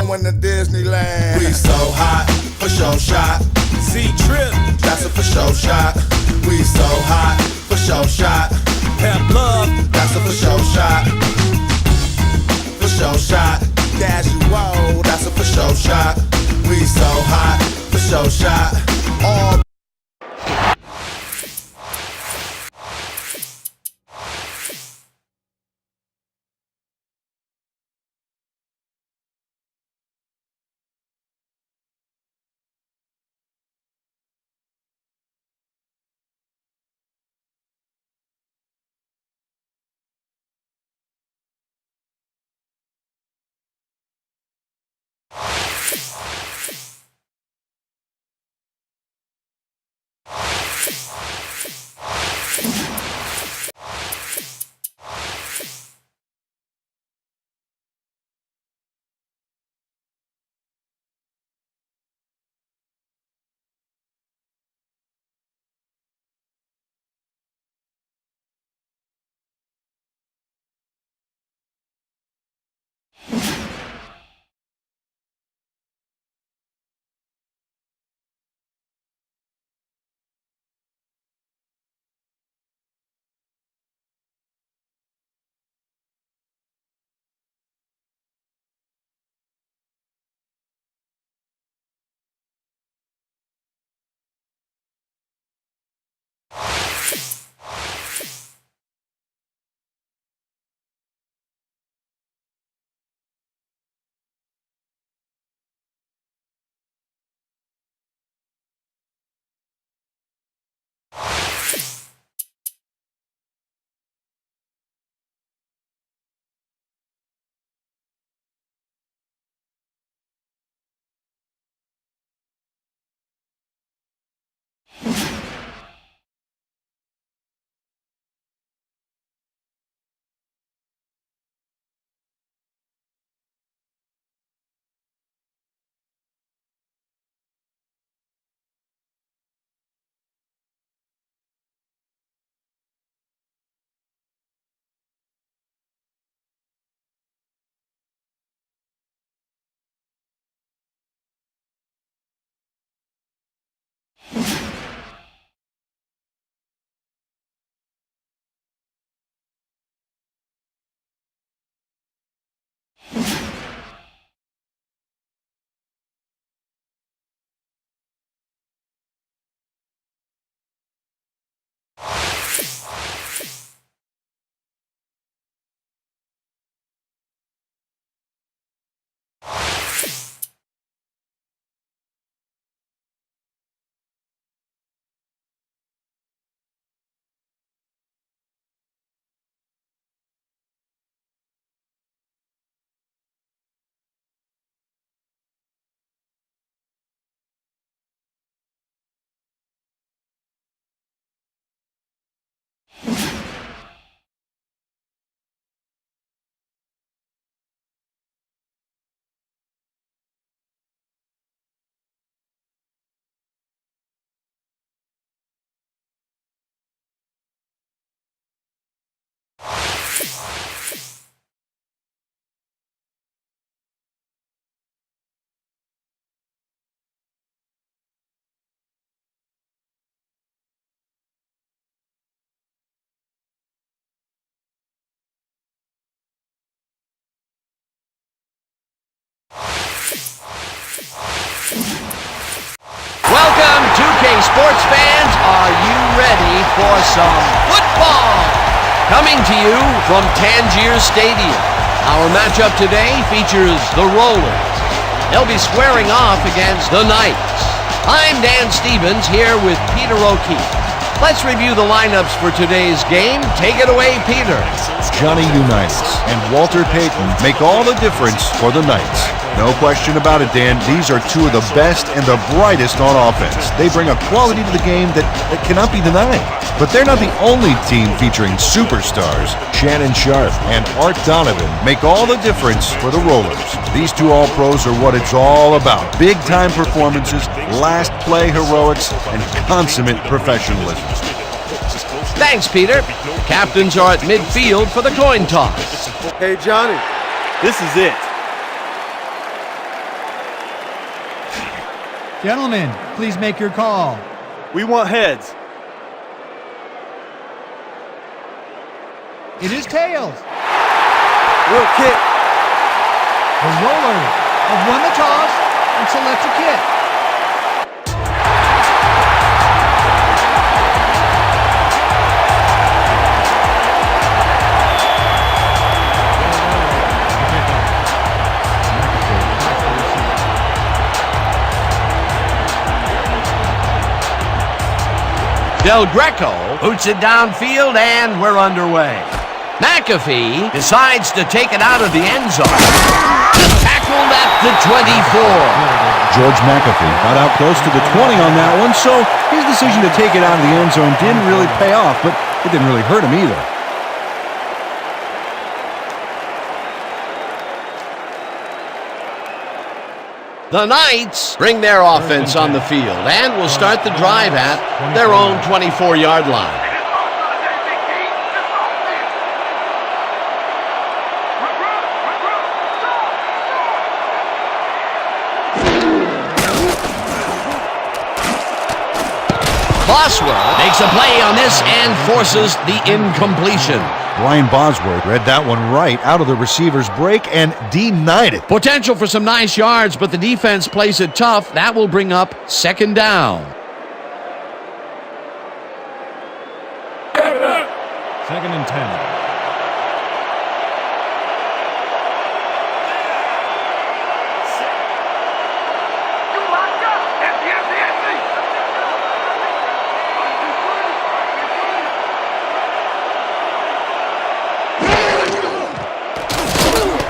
When the Disneyland. We so hot, for sure shot. Z-Trip, That's a for sure shot. We so hot, for sure shot. Pep Love, That's a for sure shot. For sure shot. Casual, That's a for sure shot. We so hot, for sure shot. All Welcome, 2K sports fans. Are you ready for some football? Coming to you from Tangier Stadium. Our matchup today features the Rollers. They'll be squaring off against the Knights. I'm Dan Stevens here with Peter O'Keefe. Let's review the lineups for today's game. Take it away, Peter. Johnny Unitas and Walter Payton make all the difference for the Knights. No question about it, Dan. These are two of the best and the brightest on offense. They bring a quality to the game that cannot be denied. But they're not the only team featuring superstars. Shannon Sharp and Art Donovan make all the difference for the Rollers. These two All-Pros are what it's all about. Big-time performances, last-play heroics, and consummate professionalism. Thanks, Peter. Captains are at midfield for the coin toss. Hey, Johnny, this is it. Gentlemen, please make your call. We want heads. It is tails. We'll kick. The Rollers have won the toss and select a kick. Del Greco boots it downfield, and we're underway. McAfee decides to take it out of the end zone. Tackled at the 24. George McAfee got out close to the 20 on that one, so his decision to take it out of the end zone didn't really pay off, but it didn't really hurt him either. The Knights bring their offense on the field and will start the drive at their own 24-yard line. Boswell makes a play on this and forces the incompletion. Brian Bosworth read that one right out of the receiver's break and denied it. Potential for some nice yards, but the defense plays it tough. That will bring up second down. Second and 10.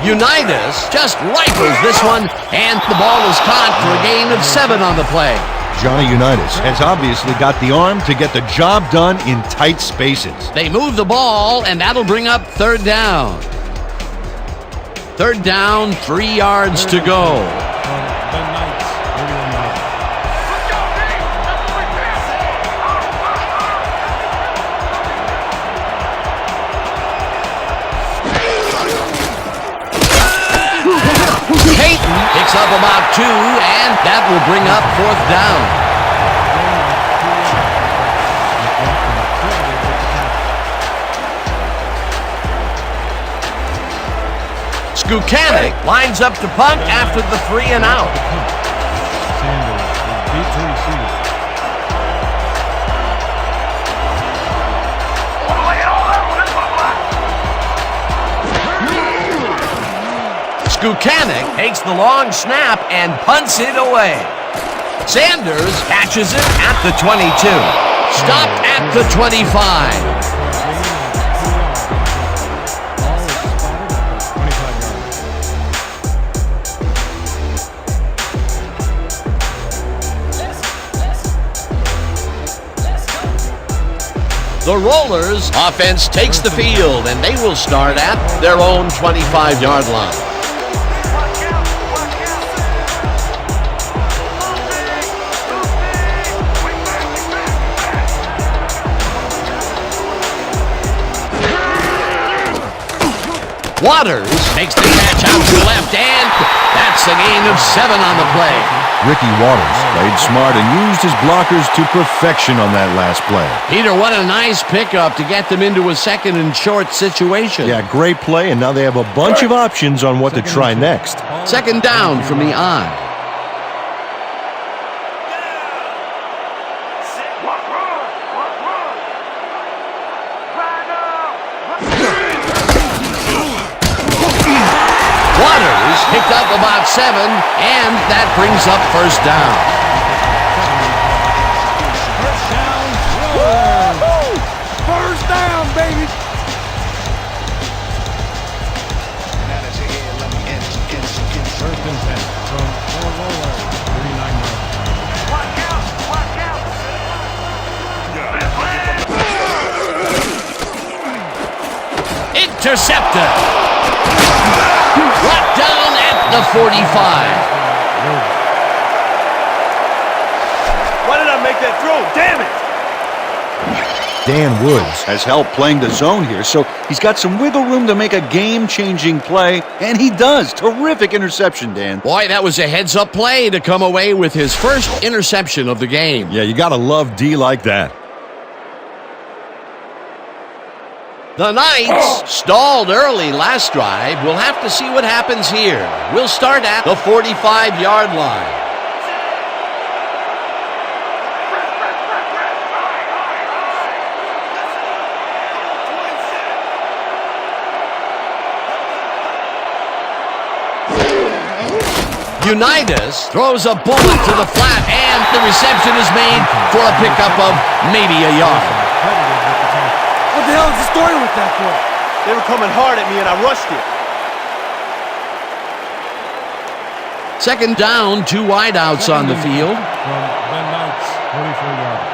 Unitas just rifles this one, and the ball is caught for a gain of 7 on the play. Johnny Unitas has obviously got the arm to get the job done in tight spaces. They move the ball, and that'll bring up third down. Third down, 3 yards to go. Peyton picks up about 2, and that will bring up fourth down. Skukanic lines up to punt after the 3 and out. Skukanic takes the long snap and punts it away. Sanders catches it at the 22. Stopped at the 25. The Rollers offense takes the field, and they will start at their own 25-yard line. Waters makes the catch out to left, and that's a gain of 7 on the play. Ricky Waters played smart and used his blockers to perfection on that last play. Peter, what a nice pickup to get them into a second and short situation. Yeah, great play, and now they have a bunch of options on what to try next. Second down from the I. Picked up about 7, and that brings up first down. First down, baby. First and 10 from the Rollers, 39 yards. Watch out! Intercepted. Brought down at the 45. Why did I make that throw? Damn it! Dan Woods has help playing the zone here, so he's got some wiggle room to make a game-changing play, and he does. Terrific interception, Dan. Boy, that was a heads-up play to come away with his first interception of the game. Yeah, you gotta love D like that. The Knights stalled early last drive. We'll have to see what happens here. We'll start at the 45-yard line. Unitas throws a bullet to the flat, and the reception is made for a pickup of maybe a yard. What the hell is the story with that for? They were coming hard at me and I rushed it. Second down, 2 wideouts on the field. From the Knights, 44 yards.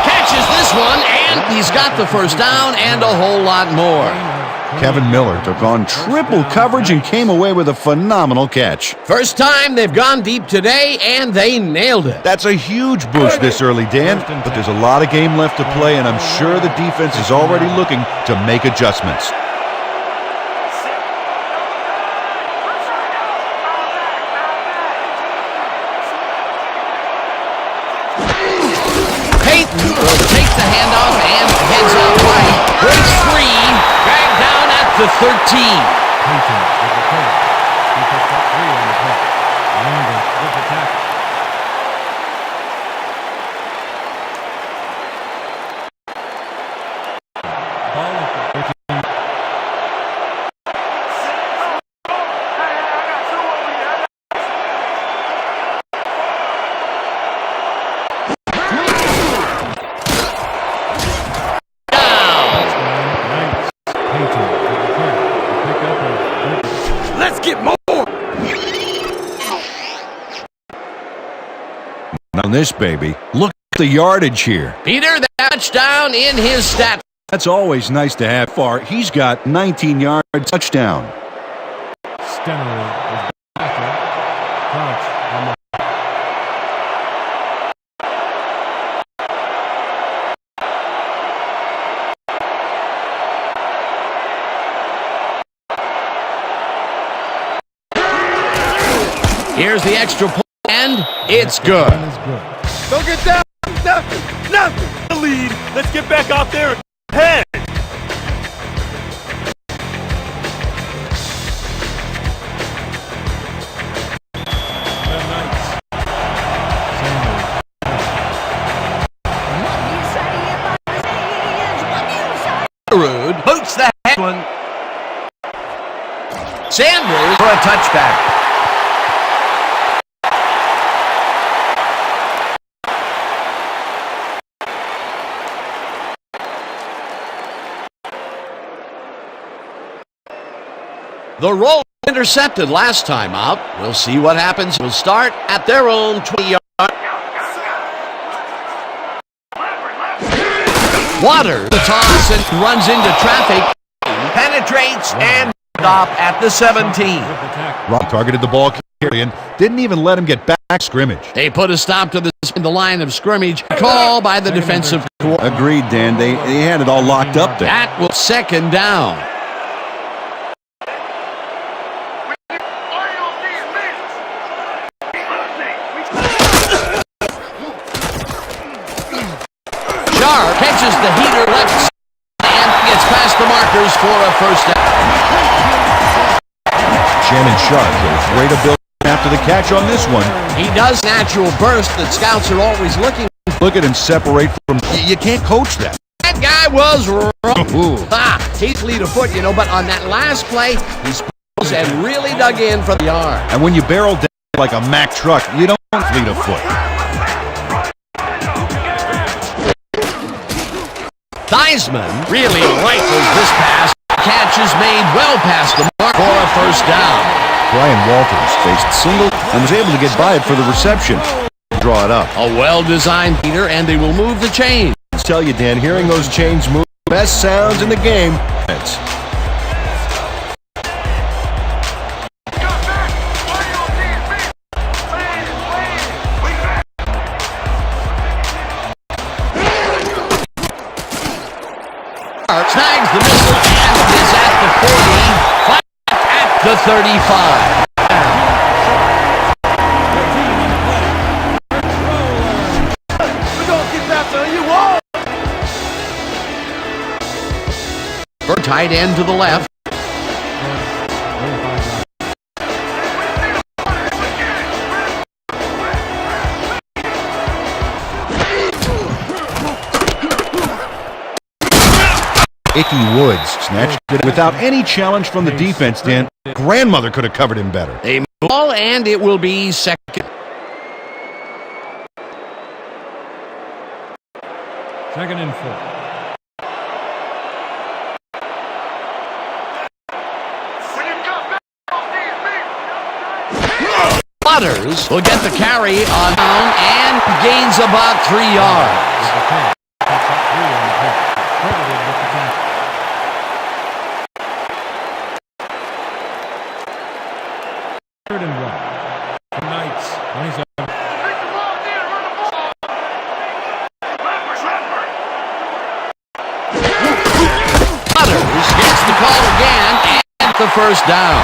Catches this one, and he's got the first down and a whole lot more. Kevin Miller took on triple coverage and came away with a phenomenal catch. First time they've gone deep today, and they nailed it. That's a huge boost this early, Dan, but there's a lot of game left to play, and I'm sure the defense is already looking to make adjustments. Will take the handoff and heads out right. Breaks free. Dragged down at the 13. Payton with the play. He picked up 3 on the play. Lambert with the tackle. Ball at the 13. Let's get more! On this baby, look at the yardage here. Peter, the touchdown in his stat. That's always nice to have far. He's got 19-yard touchdown. Stenner is back. Crouch on the Here's the extra point, and it's good. Don't get down! Nothing! The lead! Let's get back out there and head! The Knights. Sanders. Rude boots the head one. Sanders for a touchback. The roll intercepted last time out. We'll see what happens. We'll start at their own 20-yard. Water, the toss, and runs into traffic. Penetrates and stop at the 17. Rob targeted the ball carry and didn't even let him get back scrimmage. They put a stop to this in the line of scrimmage. Call by the defensive coordinator. Agreed, Dan. They had it all locked up there. That was second down. Sharp catches the heater left and gets past the markers for a first down. Shannon Sharp with a great ability after the catch on this one. He does natural burst that scouts are always looking. Look at him separate from... You can't coach that. That guy was wrong. He's fleet of foot, you know, but on that last play, he spills and really dug in for the yard. And when you barrel down like a Mack truck, you don't fleet of foot. Theismann really rifles this pass. Catch is made well past the mark for a first down. Brian Walters faced single and was able to get by it for the reception. draw it up. A well-designed heater, and they will move the chains. I tell you, Dan, hearing those chains move, best sounds in the game. Snags the missile and is at the 40, at the 35. We're gonna get after you all. Tight end to the left. Icky Woods snatched it without any challenge from the defense, Dan. Grandmother could have covered him better. A ball, and it will be second. Second and 4. Waters will get the carry on down and gains about 3 yards. Third and 1. Knights, 27. Waters gets the call again and the first down.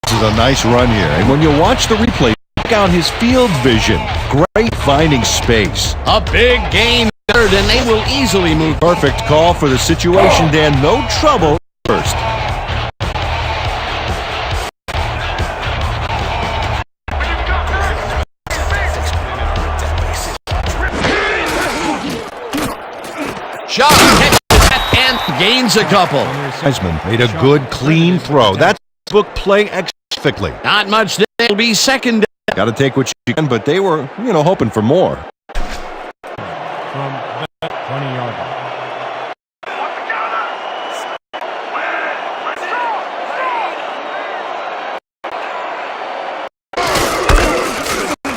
This is a nice run here, and when you watch the replay, check out his field vision. Great finding space. A big gain third, and they will easily move. Perfect call for the situation, Dan. No trouble first. Shot, catches that, and gains a couple. Heisman made a good, clean throw. That's book play perfectly. Not much there. It'll be second. Got to take what you can, but they were, hoping for more. From the 20-yard line.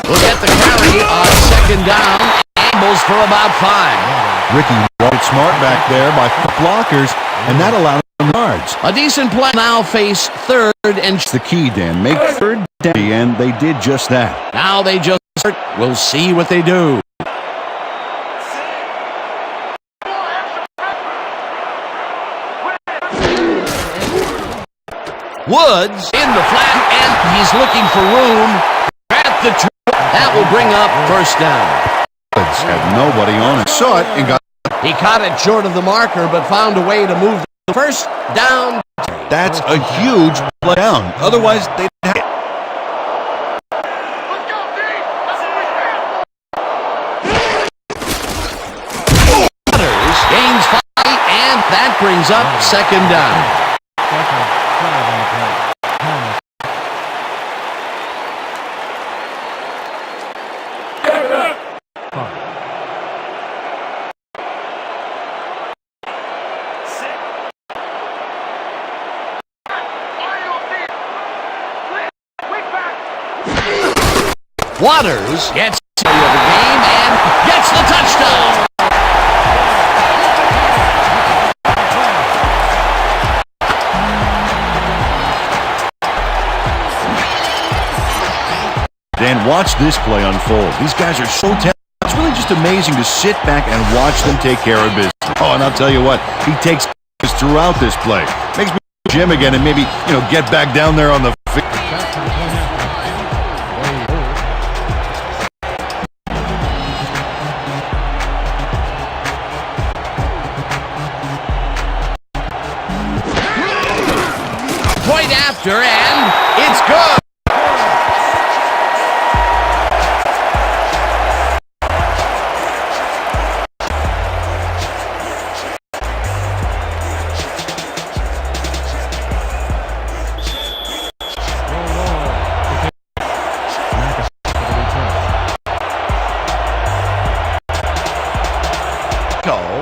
Look at the carry on second down. Ambles for about 5. Ricky was smart back there by blockers, and that allowed him yards. A decent play. Now face third and It's the key, Dan. Make third down, and they did just that. now they just we'll see what they do. Woods in the flat, and he's looking for room at the that will bring up first down. Woods had nobody on it, saw it, and got. He caught it short of the marker, but found a way to move the first down. That's a huge play down. Otherwise, they'd have it. Waters gains 5, and that brings up second down. Second, 5 on the play. Thomas. Waters gets to the game and gets the touchdown. Dan, watch this play unfold. These guys are so talented. It's really just amazing to sit back and watch them take care of business. Oh, and I'll tell you what, he takes throughout this play. Makes me gym again and maybe, get back down there on the field. Point after, and it's good.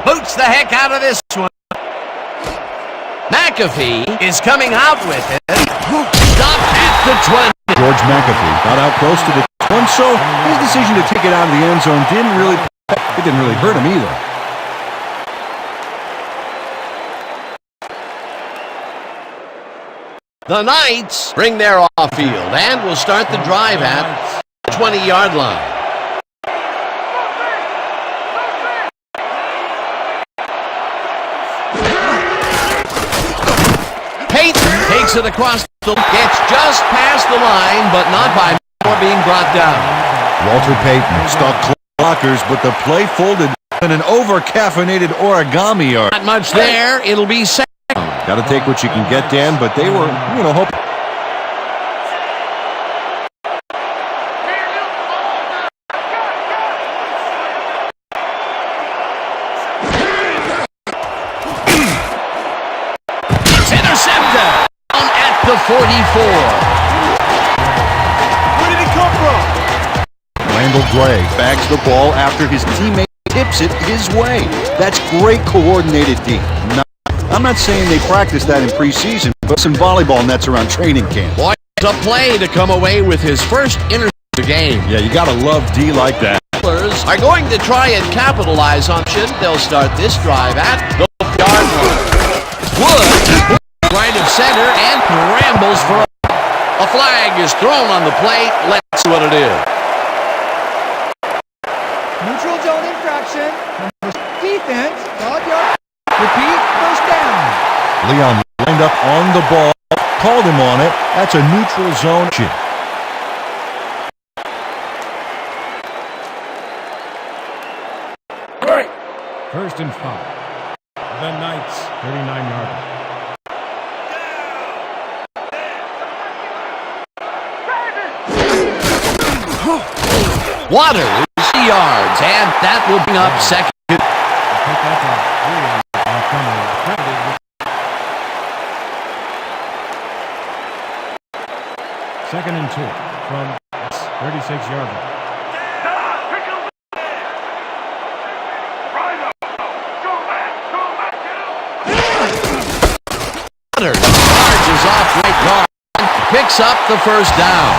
Boots the heck out of this one. McAfee is coming out with it. Stop at the 20. George McAfee got out close to the one, so his decision to take it out of the end zone didn't really hurt him either. The Knights bring their off-field and will start the drive at the 20-yard line. Payton takes it across the gets just past the line, but not by more being brought down. Walter Payton stuck blockers, but the play folded in an over-caffeinated origami yard. Not much there. It'll be second. Got to take what you can get, Dan, but they were, hoping. It's intercepted down at the 44. Where did he come from? Randall Gray bags the ball after his teammate tips it his way. That's great coordinated D. I'm not saying they practice that in preseason, but some volleyball nets around training camp. Boy, it's a play to come away with his first interception of the game. Yeah, you got to love D like that. Are going to try and capitalize on it. They'll start this drive at the yard line. Wood, right of center, and rambles for a flag is thrown on the plate. Let's see what it is. Neutral zone infraction. Defense, 5-yard. Repeat, first down. Leon lined up on the ball, called him on it. That's a neutral zone chip. First and 5. The Knights, 39-yard. Waters, 3 yards, and that will bring up second. Pick up a 3 on Montgomery. Second and 2 from 36-yard line. Waters charges off right guard and picks up the first down.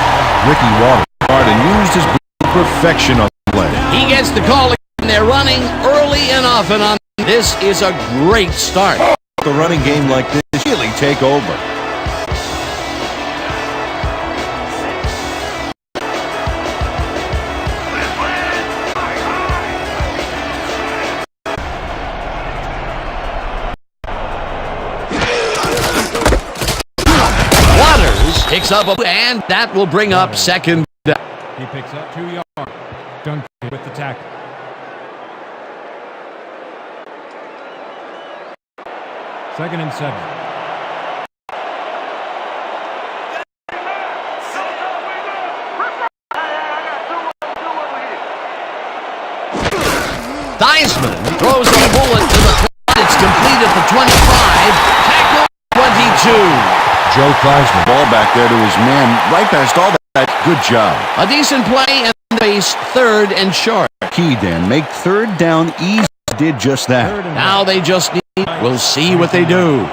Ricky Waters and used his perfection on the play. He gets the call, and they're running early and often on. This is a great start. The running game like this really take over. Waters picks up and that will bring up second down. He picks up 2 yards. Duncan with the tackle. Second and 7. Theismann throws a bullet to the plate. It's complete at the 25. Tackle 22. Joe Theismann, ball back there to his man, right past all that. Good job. A decent play and base, third and short. Key, Dan, make third down easy. Did just that. Now they just need. We'll see what they do.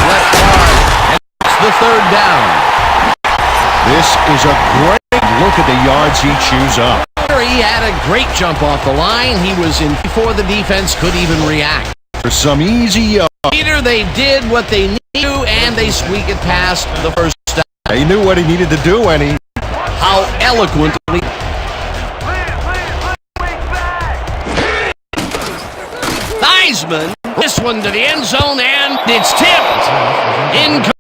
Left guard, and it's the third down. This is a great look at the yards he chews up. He had a great jump off the line. He was in before the defense could even react. For some easy yards. Peter, they did what they knew, and they squeak it past the first down. He knew what he needed to do, and he... How eloquently. Theismann, this one to the end zone, and it's tipped. Incomplete.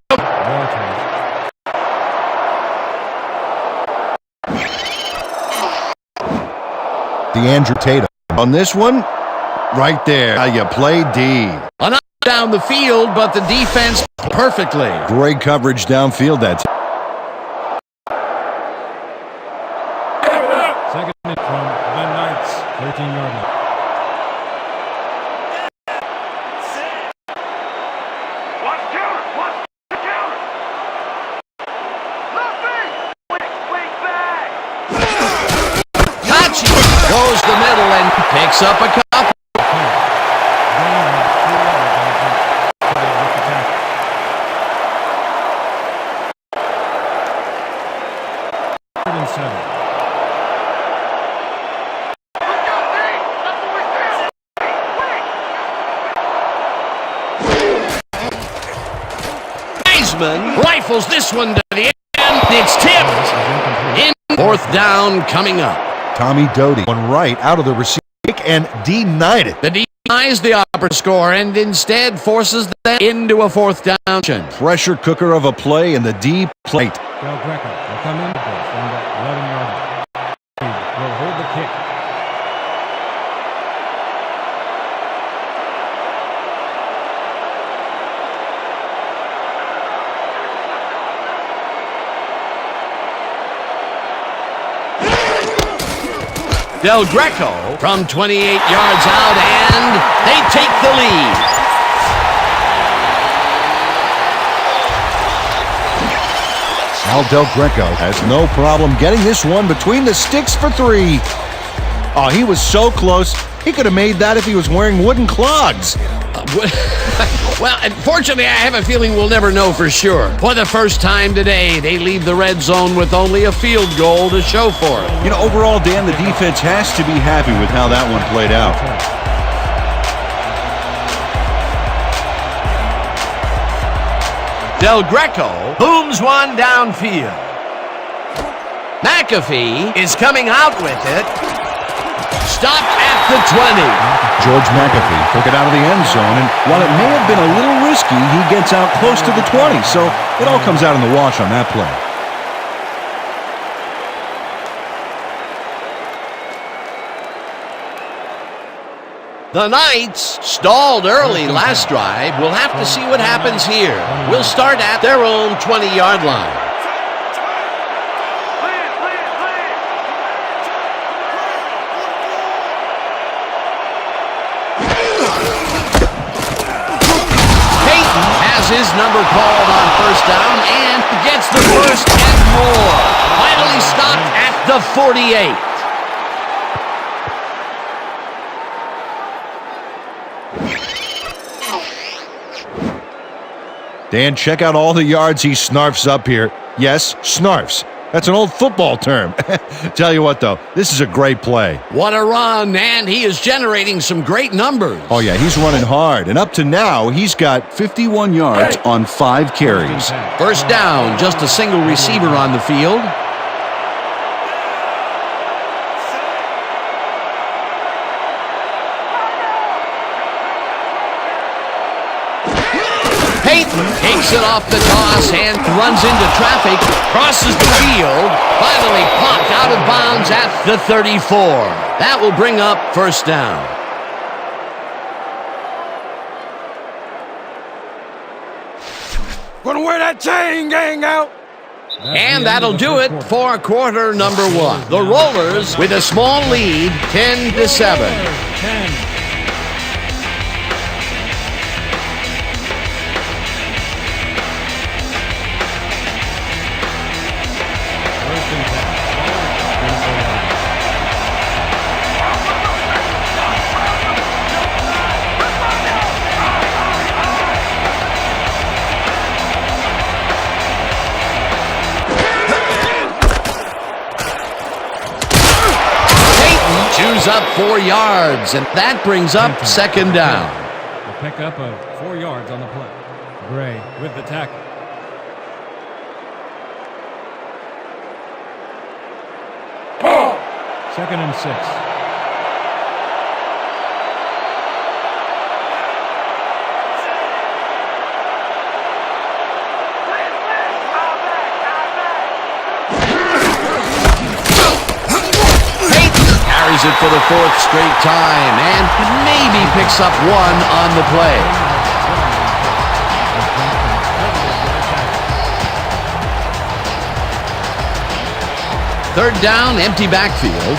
Andrew Tatum. On this one, right there. How you play D. A knock down the field, but the defense perfectly. Great coverage downfield that time. Second and from the Knights, 13-yard line. Picks up a couple. Rifles this one to the end. It's tipped. In fourth down coming up. Tommy Doty went right out of the receiver and denied it. The denies the upper score and instead forces them into a fourth down. Pressure cooker of a play in the deep plate. Del Greco will come in from the 11-yard line. He will hold the kick. Del Greco from 28 yards out, and they take the lead. Al Del Greco has no problem getting this one between the sticks for 3. Oh, he was so close. He could have made that if he was wearing wooden clogs. Well, unfortunately, I have a feeling we'll never know for sure. For the first time today, they leave the red zone with only a field goal to show for it. You know, overall, Dan, the defense has to be happy with how that one played out. Del Greco booms one downfield. McAfee is coming out with it. Stopped at the 20. George McAfee took it out of the end zone, and while it may have been a little risky, he gets out close to the 20, so it all comes out in the wash on that play. The Knights stalled early last drive. We'll have to see what happens here. We'll start at their own 20-yard line. His number called on first down and gets the first and more. Finally stopped at the 48. Dan, check out all the yards he snarfs up here. Yes, snarfs. That's an old football term. Tell you what, though, this is a great play. What a run, and he is generating some great numbers. Oh, yeah, he's running hard. And up to now, he's got 51 yards on 5 carries. First down, just a single receiver on the field. Takes it off the toss and runs into traffic, crosses the field, finally popped out of bounds at the 34. That will bring up first down. Gonna wear that chain, gang out. And that'll do it for quarter number 1. The Rollers with a small lead, 10-7. 10. Up 4 yards, and that brings up second down. The pickup of 4 yards on the play. Gray with the tackle. Second and 6. It for the 4th straight time and maybe picks up 1 on the play. Third down, empty backfield.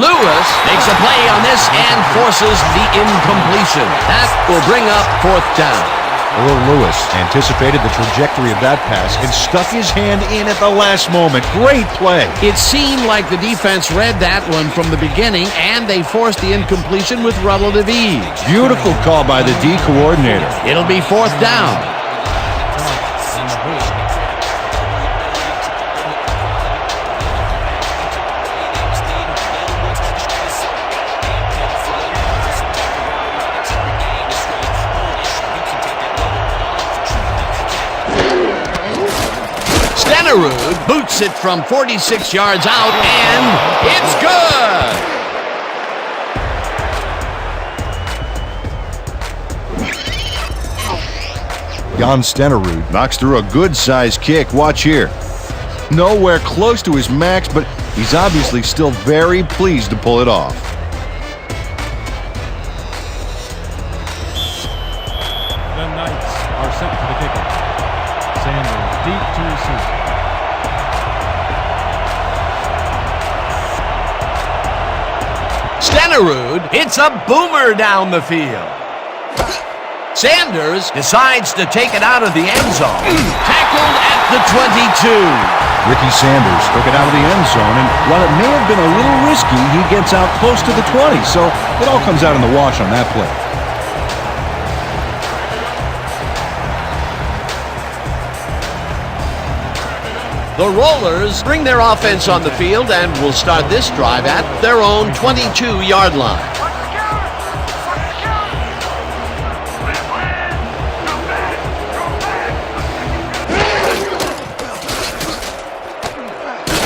Lewis makes a play on this and forces the incompletion. That will bring up fourth down. Earl Lewis anticipated the trajectory of that pass and stuck his hand in at the last moment. Great play. It seemed like the defense read that one from the beginning, and they forced the incompletion with relative ease. Beautiful call by the D coordinator. It'll be fourth down. Stenerud boots it from 46 yards out, and it's good! Jan Stenerud knocks through a good-sized kick. Watch here. Nowhere close to his max, but he's obviously still very pleased to pull it off. The Knights are set for the kickoff. Sanders deep to receive. Stenerud hits a boomer down the field. Sanders decides to take it out of the end zone. Tackled at the 22. Ricky Sanders took it out of the end zone, and while it may have been a little risky, he gets out close to the 20, so it all comes out in the wash on that play. The Rollers bring their offense on the field and will start this drive at their own 22-yard line.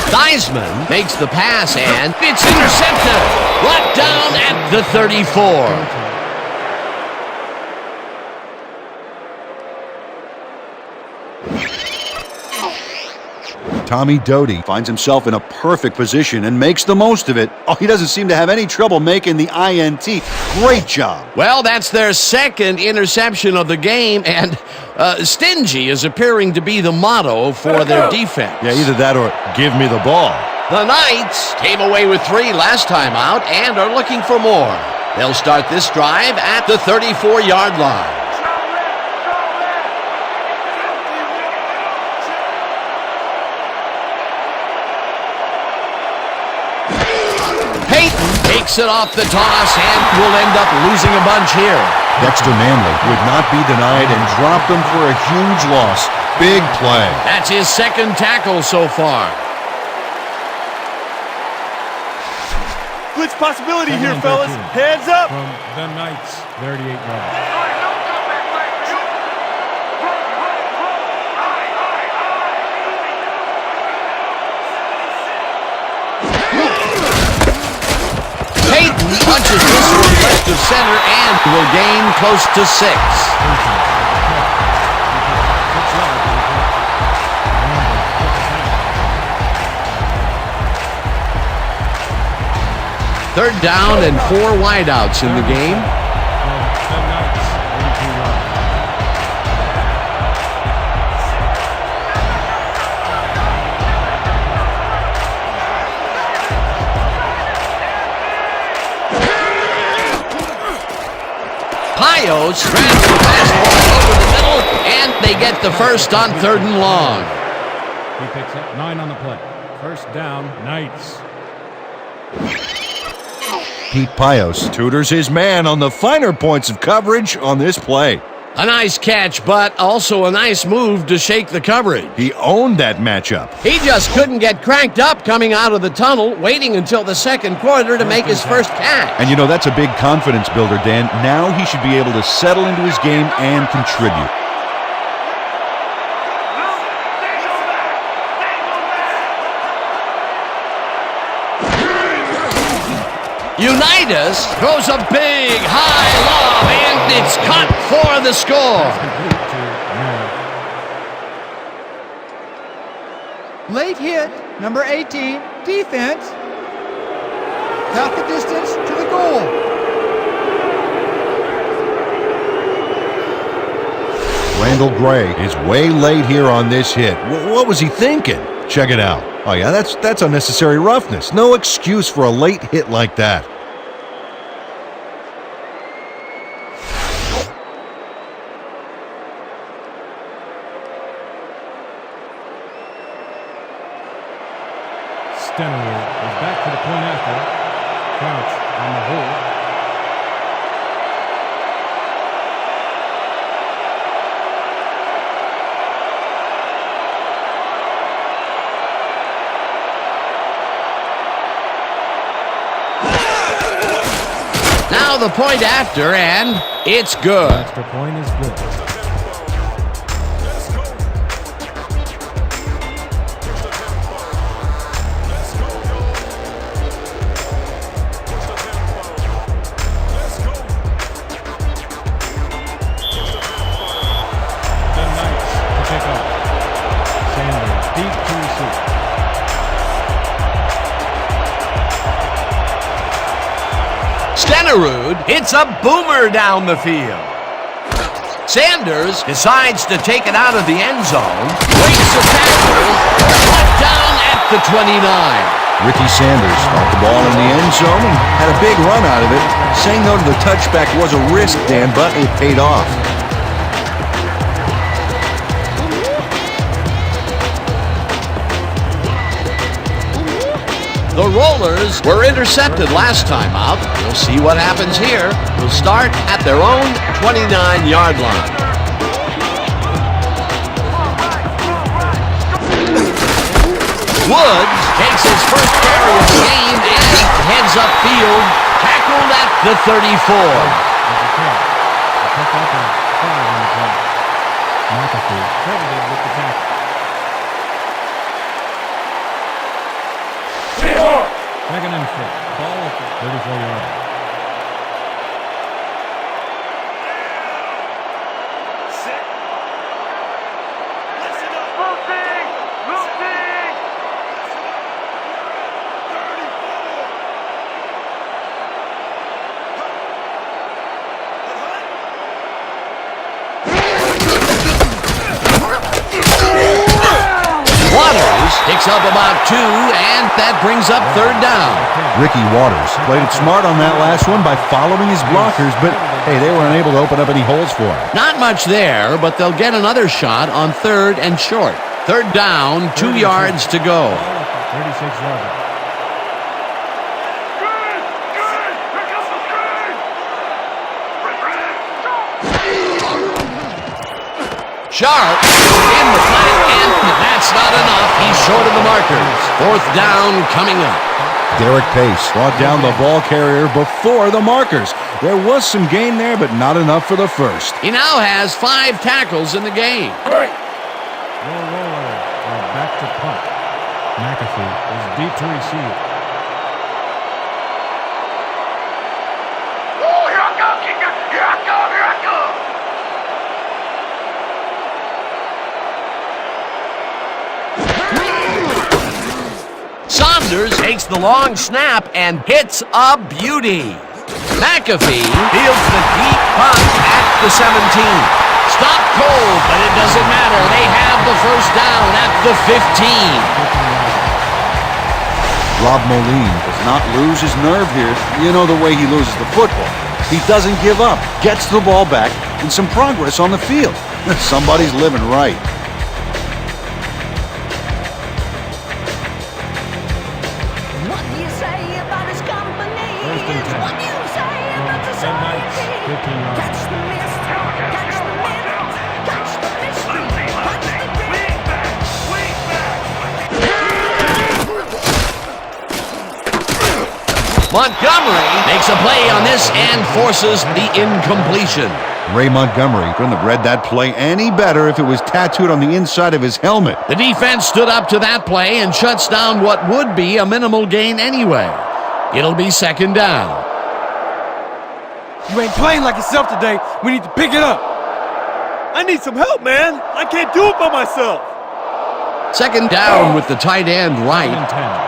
Theismann makes the pass and it's intercepted. Brought down at the 34. Tommy Doty finds himself in a perfect position and makes the most of it. Oh, he doesn't seem to have any trouble making the INT. Great job. Well, that's their second interception of the game, and stingy is appearing to be the motto for their defense. Yeah, either that or give me the ball. The Knights came away with 3 last time out and are looking for more. They'll start this drive at the 34-yard line. Takes it off the toss and will end up losing a bunch here. Dexter Manley would not be denied and dropped them for a huge loss. Big play. That's his second tackle so far. Blitz possibility here, fellas. Hands up. From the Knights, 38 yards. Punches this one left of center and will gain close to 6. Third down and 4 wideouts in the game. Pios grabs the fastball over the middle, and they get the first on 3rd and long. He picks up 9 on the play. First down, Knights. Pete Pios tutors his man on the finer points of coverage on this play. A nice catch, but also a nice move to shake the coverage. He owned that matchup. He just couldn't get cranked up coming out of the tunnel, waiting until the second quarter to make his first catch. And you know, that's a big confidence builder, Dan. Now he should be able to settle into his game and contribute. Unitas throws a big high lob, and it's caught for the score. Late hit, number 18, defense. Half the distance to the goal. Randall Gray is way late here on this hit. What was he thinking? Check it out. Oh yeah, that's unnecessary roughness. No excuse for a late hit like that. Stenner is back to the point after. Crouch on the hold. Now the point after, and it's good. Extra point is good. Stenerud hits a boomer down the field. Sanders decides to take it out of the end zone, waits a tackle, brought down at the 29. Ricky Sanders got the ball in the end zone and had a big run out of it. Saying no to the touchback was a risk, Dan, but it paid off. The Rollers were intercepted last time out. We'll see what happens here. We'll start at their own 29-yard line. Woods takes his first carry of the game and heads upfield, tackled at the 34. McAfee credited with the tackle. Second and 6. Ball at the 34-yard line. Picks up about 2, and that brings up third down. Ricky Waters played it smart on that last one by following his blockers, but hey, they were unable to open up any holes for him. Not much there, but they'll get another shot on third and short. Third down, 2 yards to go. 36-yard line. Sharp in the flat, and that's not enough. He's short of the markers. Fourth down coming up. Derek Pace brought down the ball carrier before the markers. There was some gain there, but not enough for the first. He now has 5 tackles in the game. Your Rollers are back to punt. McAfee is deep to receive. Saunders takes the long snap and hits a beauty. McAfee fields the deep punt at the 17. Stopped cold, but it doesn't matter. They have the first down at the 15. Rob Moline does not lose his nerve here. You know the way he loses the football. He doesn't give up, gets the ball back, and some progress on the field. Somebody's living right. What do you say about his company? First and 10. What do you say about the society? 15 yards. Catch the mist, catch the myth, catch the mystery, catch the Montgomery makes a play on this and forces the incompletion. Ray Montgomery couldn't have read that play any better if it was tattooed on the inside of his helmet. The defense stood up to that play and shuts down what would be a minimal gain anyway. It'll be second down. You ain't playing like yourself today. We need to pick it up. I need some help, man. I can't do it by myself. Second down with the tight end right. 10.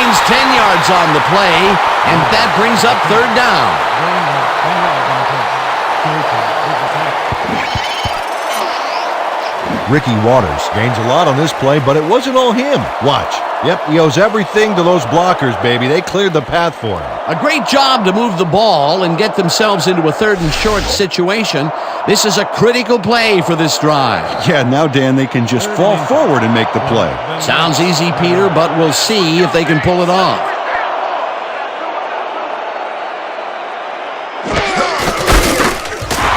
gains 10 yards on the play, and that brings up third down. Ricky Waters gains a lot on this play, but it wasn't all him. Watch. Yep, he owes everything to those blockers, baby. They cleared the path for him. A great job to move the ball and get themselves into a third and short situation. This is a critical play for this drive. Yeah, now, Dan, they can just fall forward and make the play. Sounds easy, Peter, but we'll see if they can pull it off.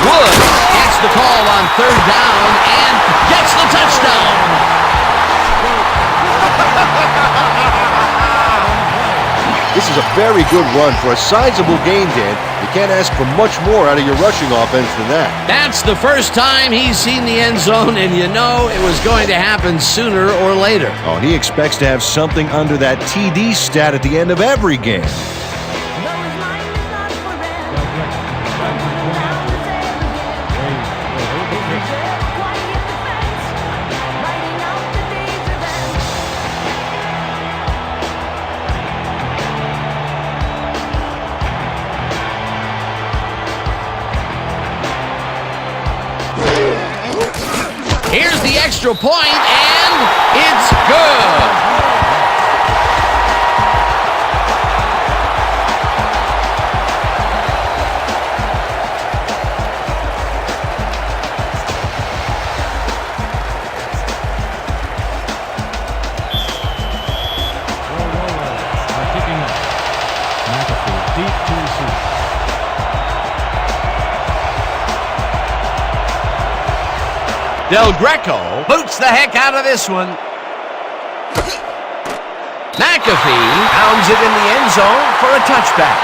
Woods gets the call on third down and gets the touchdown. This is a very good run for a sizable gain, Dan. You can't ask for much more out of your rushing offense than that. That's the first time he's seen the end zone, and you know it was going to happen sooner or later. Oh, he expects to have something under that TD stat at the end of every game. Here's the extra point, and it's good. Deep to receive. Del Greco boots the heck out of this one. McAfee pounds it in the end zone for a touchback.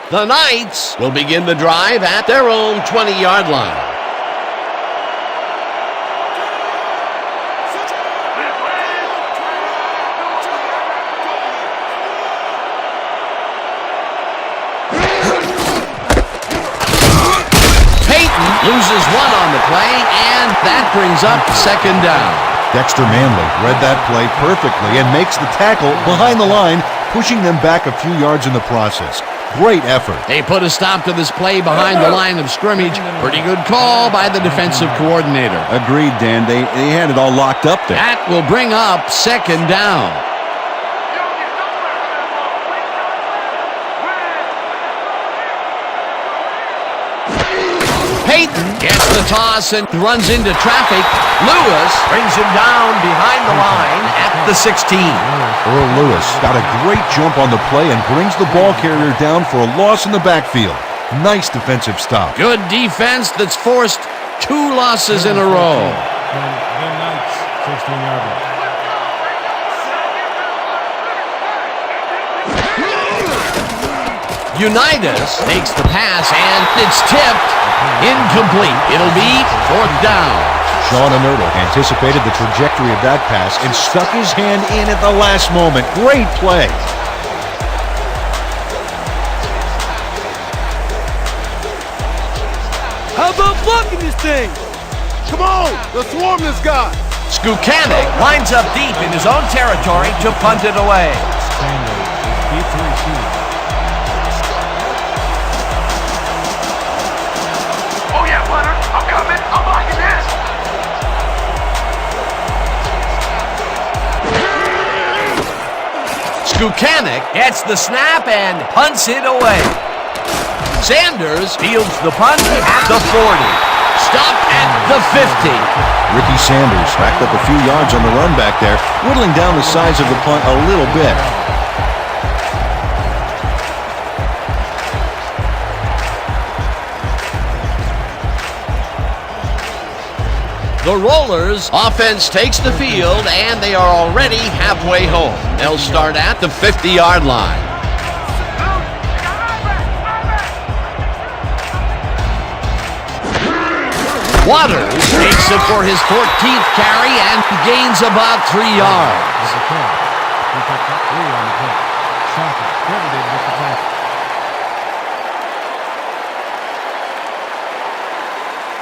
The Knights will begin the drive at their own 20-yard line. Loses one on the play, and that brings up second down. Dexter Manley read that play perfectly and makes the tackle behind the line, pushing them back a few yards in the process. Great effort. They put a stop to this play behind the line of scrimmage. Pretty good call by the defensive coordinator. Agreed, Dan. They had it all locked up there. That will bring up second down. Peyton gets the toss and runs into traffic. Lewis brings him down behind the line at the 16. Earl Lewis got a great jump on the play and brings the ball carrier down for a loss in the backfield. Nice defensive stop. Good defense that's forced 2 losses in a row. The Knights, 16-yard line. Unitas makes the pass, and it's tipped. Incomplete. It'll be fourth down. Sean Anerto anticipated the trajectory of that pass and stuck his hand in at the last moment. Great play. How about blocking this thing? Come on, let's swarm this guy. Skukanic lines up deep in his own territory to punt it away. Sanders is deep to receive. Oh yeah, punter. I'm coming. I'm blocking this. Skukanic gets the snap and punts it away. Sanders fields the punt at the 40. Stopped at the 50. Ricky Sanders backed up a few yards on the run back there, whittling down the size of the punt a little bit. The Rollers offense takes the field, and they are already halfway home. They'll start at the 50-yard line. Waters takes it for his 14th carry and gains about 3 yards. He picked up 3 on the play. Shocking. Credited with the tackle.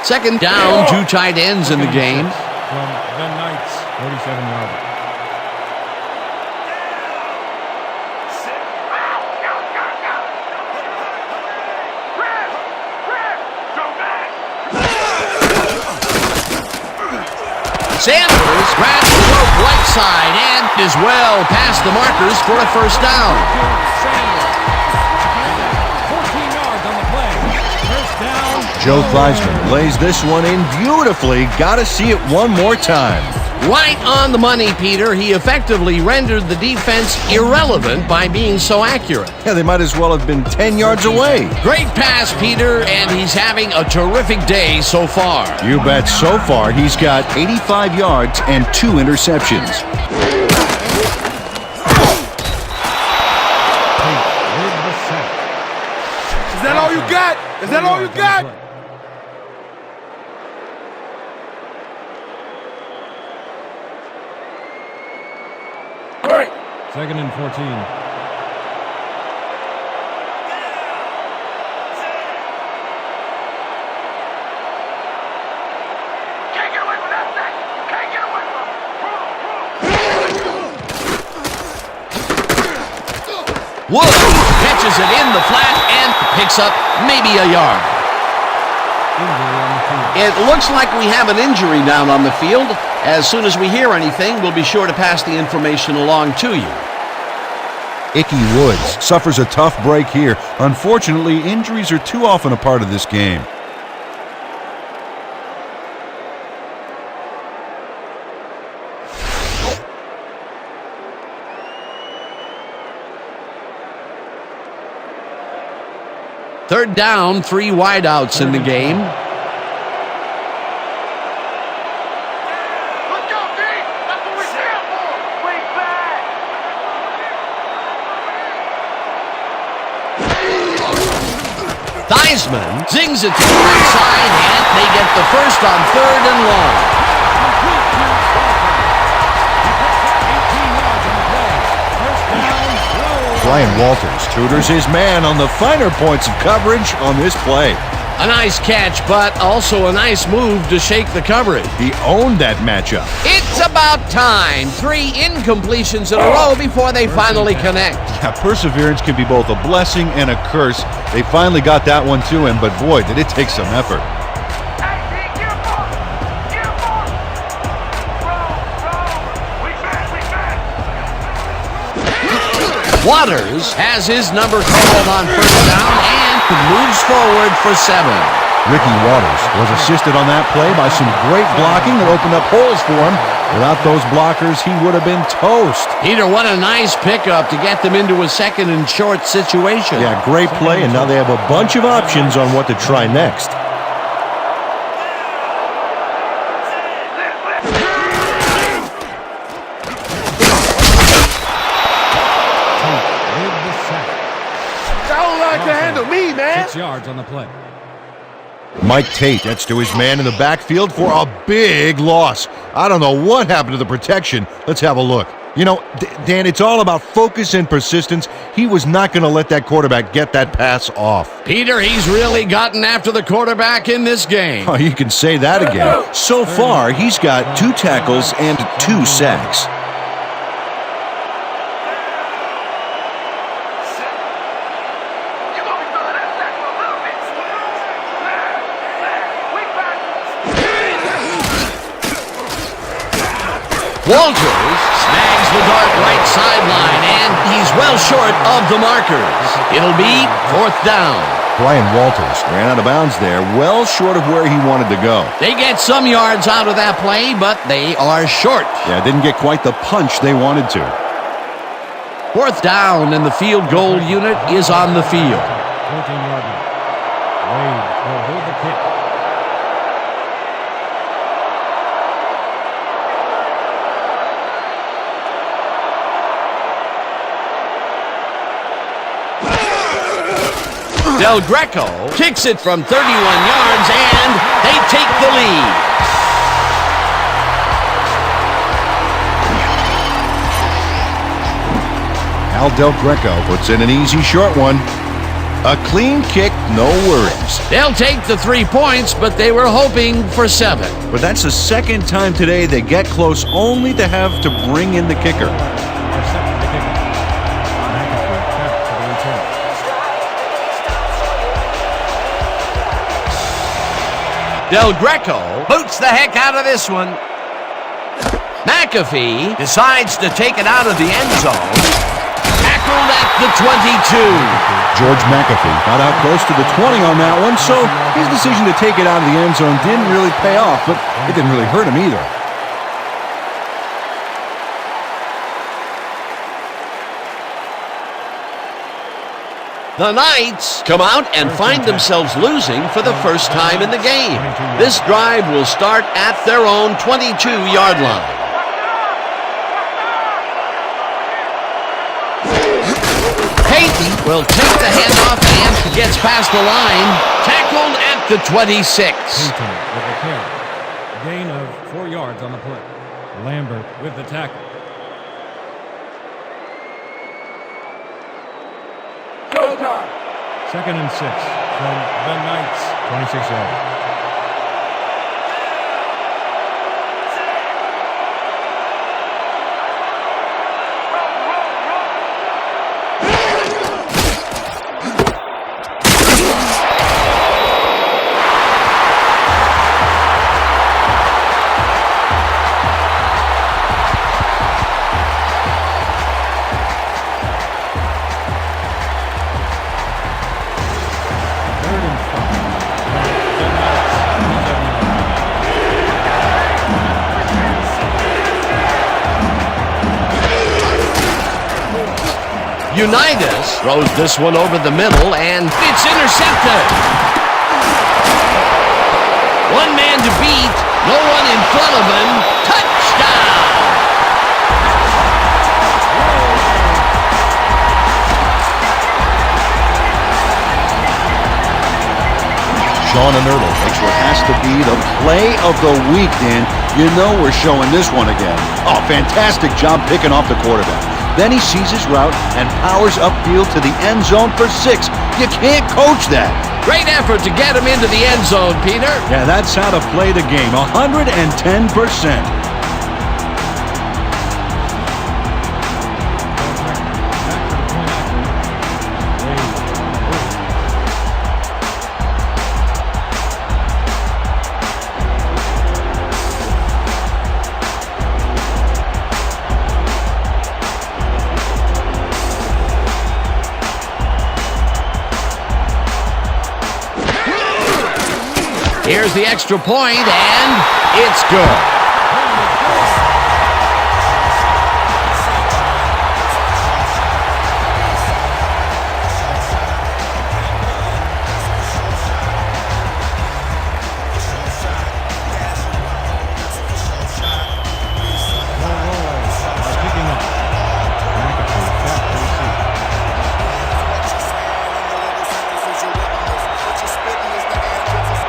Second down, 2 tight ends in the game. From the Knights, 47-yard. Sanders grabs the rope right side and is well past the markers for a first down. 14 yards on the play. First down. Joe Theismann lays this one in beautifully. Got to see it one more time. Right on the money, Peter. He effectively rendered the defense irrelevant by being so accurate. Yeah, they might as well have been 10 yards away. Great pass, Peter, and he's having a terrific day so far. You bet. So far, he's got 85 yards and 2 interceptions. With the sack. Is that all you got? Is that all you got? Second and 14. Can't get away from that thing. Can't get away from it. Wood catches it in the flat and picks up maybe a yard. It looks like we have an injury down on the field. As soon as we hear anything, we'll be sure to pass the information along to you. Icky Woods suffers a tough break here. Unfortunately, injuries are too often a part of this game. Third down, 3 wideouts in the game. Let's go, D. That's what we're here for. Way back. Theismann zings it to the right side, and they get the first on 3rd and long. 18 yards on the play. First down. Brian Walters tutors his man on the finer points of coverage on this play. A nice catch, but also a nice move to shake the coverage. He owned that matchup. It's about time. 3 incompletions in a row before they finally connect. Yeah, perseverance can be both a blessing and a curse. They finally got that one to him, but boy, did it take some effort. Hey, D, get him off. Get him off. Roll. We back. Waters has his number called on first down and moves forward for 7. Ricky Waters was assisted on that play by some great blocking that opened up holes for him. Without those blockers, he would have been toast. Peter, what a nice pickup to get them into a 2nd and short situation. Yeah, great play, and now they have a bunch of options on what to try next. With the sack. Y'all like to handle me, man. 6 yards on the play. Mike Tate gets to his man in the backfield for a big loss. I don't know what happened to the protection. Let's have a look. You know, Dan, it's all about focus and persistence. He was not going to let that quarterback get that pass off. Peter, he's really gotten after the quarterback in this game. Oh, you can say that again. So far, he's got 2 tackles and 2 sacks. You're going to be feeling that sack for a little bit. We back. Walters snags the dart right sideline, and he's well short of the markers. It'll be 4th down. Brian Walters ran out of bounds there, well short of where he wanted to go. They get some yards out of that play, but they are short. Yeah, didn't get quite the punch they wanted to. 4th down, and the field goal unit is on the field. 14-yard line. Wade will hold the kick. Del Greco kicks it from 31 yards, and they take the lead. Al Del Greco puts in an easy short one. A clean kick, no worries. They'll take the 3 points, but they were hoping for 7. But that's the second time today they get close only to have to bring in the kicker. Our second to kick. McAfee back for the return. Del Greco boots the heck out of this one. McAfee decides to take it out of the end zone. Tackled at the 22. George McAfee got out close to the 20 on that one, so his decision to take it out of the end zone didn't really pay off, but it didn't really hurt him either. The Knights come out and find themselves losing for the first time in the game. This drive will start at their own 22-yard line. Payton will take the handoff and gets past the line. Tackled at the 26. Payton with the carry. Gain of 4 yards on the play. Lambert with the tackle. Second and 6 from the Knights. 26 yards. Unitas throws this one over the middle, and it's intercepted. One man to beat, no one in front of him. Touchdown! Sean Inertle makes what has to be the play of the week, Dan. You know we're showing this one again. Oh, fantastic job picking off the quarterback. Then he sees his route and powers upfield to the end zone for 6. You can't coach that. Great effort to get him into the end zone, Peter. Yeah, that's how to play the game. 110%. Here's the extra point, and it's good.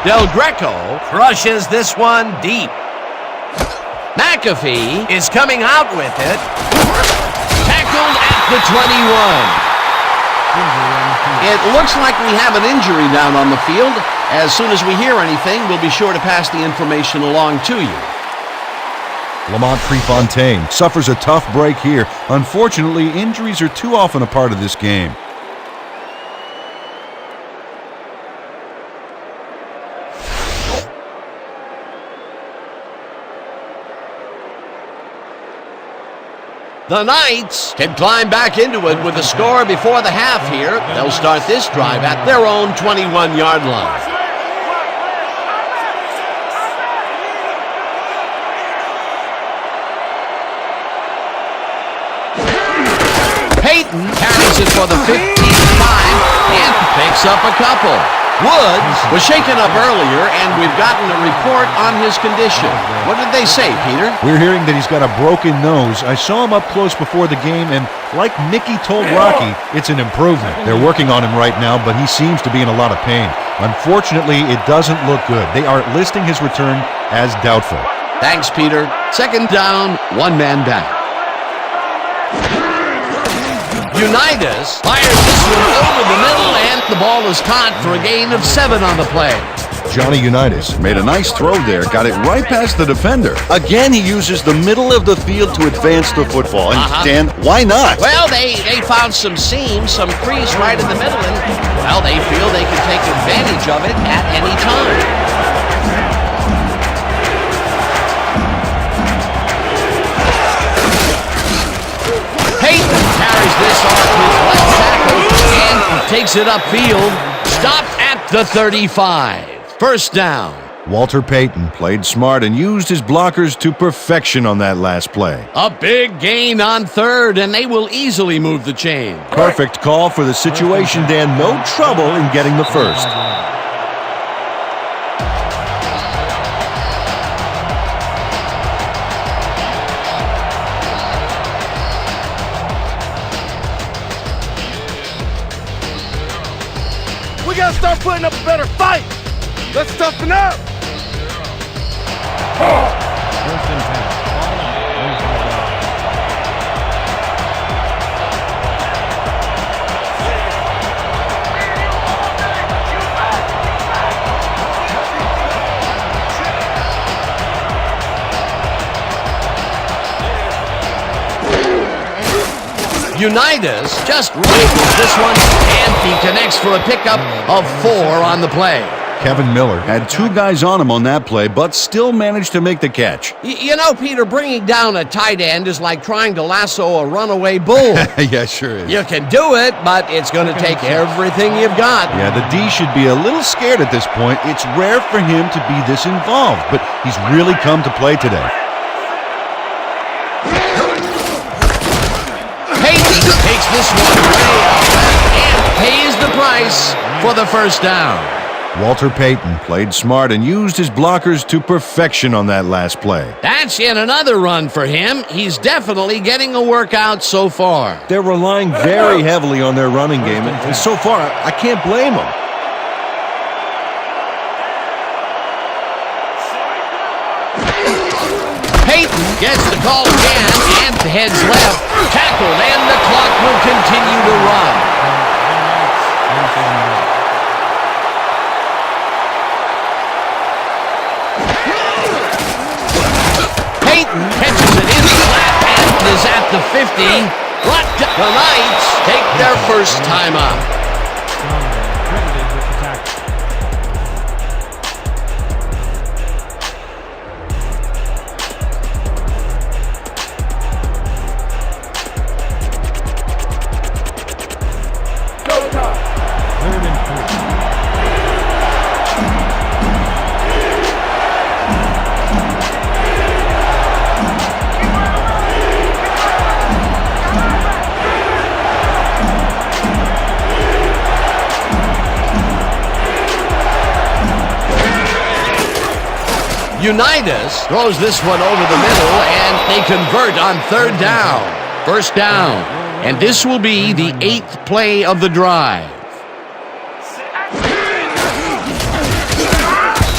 Del Greco crushes this one deep. McAfee is coming out with it. Tackled at the 21. It looks like we have an injury down on the field. As soon as we hear anything, we'll be sure to pass the information along to you. Lamont Prefontaine suffers a tough break here. Unfortunately, injuries are too often a part of this game. The Knights can climb back into it with a score before the half here. They'll start this drive at their own 21-yard line. Payton carries it for the 15th time and picks up a couple. Woods was shaken up earlier, and we've gotten a report on his condition. What did they say, Peter? We're hearing that he's got a broken nose. I saw him up close before the game, and like Mickey told Rocky, it's an improvement. They're working on him right now, but he seems to be in a lot of pain. Unfortunately, it doesn't look good. They are listing his return as doubtful. Thanks, Peter. Second down, one man down. Unitas fires this one over the middle, and the ball is caught for a gain of 7 on the play. Johnny Unitas made a nice throw there, got it right past the defender. Again, he uses the middle of the field to advance the football. And Dan, why not? Well, they found some seams, some crease right in the middle, and, well, they feel they can take advantage of it at any time. Payton carries this off his left tackle and takes it upfield. Stopped at the 35. First down. Walter Payton played smart and used his blockers to perfection on that last play. A big gain on third, and they will easily move the chain. Perfect call for the situation, Dan. No trouble in getting the first. We gotta start putting up a better fight. Let's toughen up. First and 10. Unitas just rifles this one, and he connects for a pickup of 4 on the play. Kevin Miller had 2 guys on him on that play, but still managed to make the catch. You know, Peter, bringing down a tight end is like trying to lasso a runaway bull. Yeah, sure is. You can do it, but it's going to take everything you've got. Yeah, the D should be a little scared at this point. It's rare for him to be this involved, but he's really come to play today. Payton takes this one way up and pays the price for the first down. Walter Payton played smart and used his blockers to perfection on that last play. That's yet another run for him. He's definitely getting a workout so far. They're relying very heavily on their running game, and so far, I can't blame them. Payton gets the call again and heads left. Tackled, and the clock will continue to run. Payton catches it in the flat and is at the 50. But the Knights take their first time out. Credited with the tackle. Third and 4. Unitas throws this one over the middle, and they convert on third down. First down. And this will be the 8th play of the drive.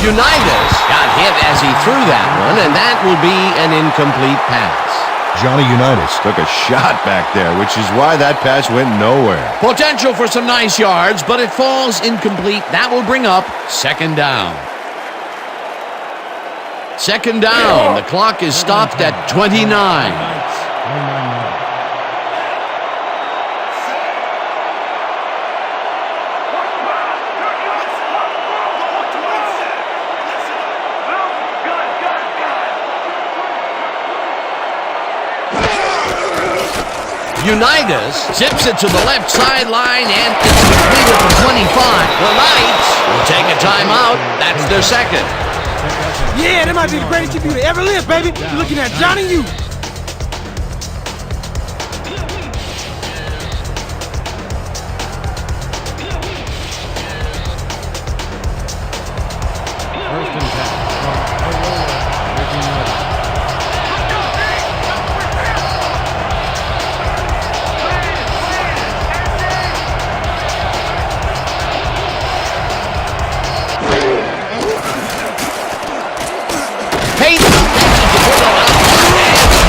Unitas got hit as he threw that one, and that will be an incomplete pass. Johnny Unitas took a shot back there, which is why that pass went nowhere. Potential for some nice yards, but it falls incomplete. That will bring up second down. Second down. The clock is stopped at 29. Unitas zips it to the left sideline, and it's completed for 25. The Knights will take a timeout. That's their second. Yeah, that might be the greatest you to ever live, baby. You're looking at Johnny U. First and 10. From the roller, Ricky Miller. Payton catches the ball out and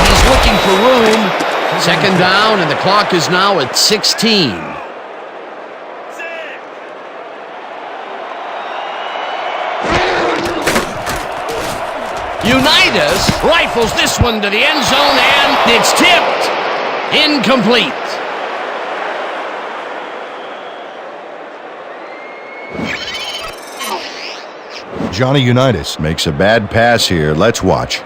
Second down, and the clock is now at 16. Unitas rifles this one to the end zone, and it's tipped. Incomplete. Johnny Unitas makes a bad pass here. Let's watch.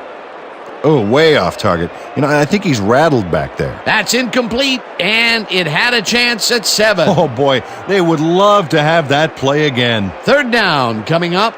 Oh, way off target. I think he's rattled back there. That's incomplete, and it had a chance at 7. Oh, boy, they would love to have that play again. Third down coming up.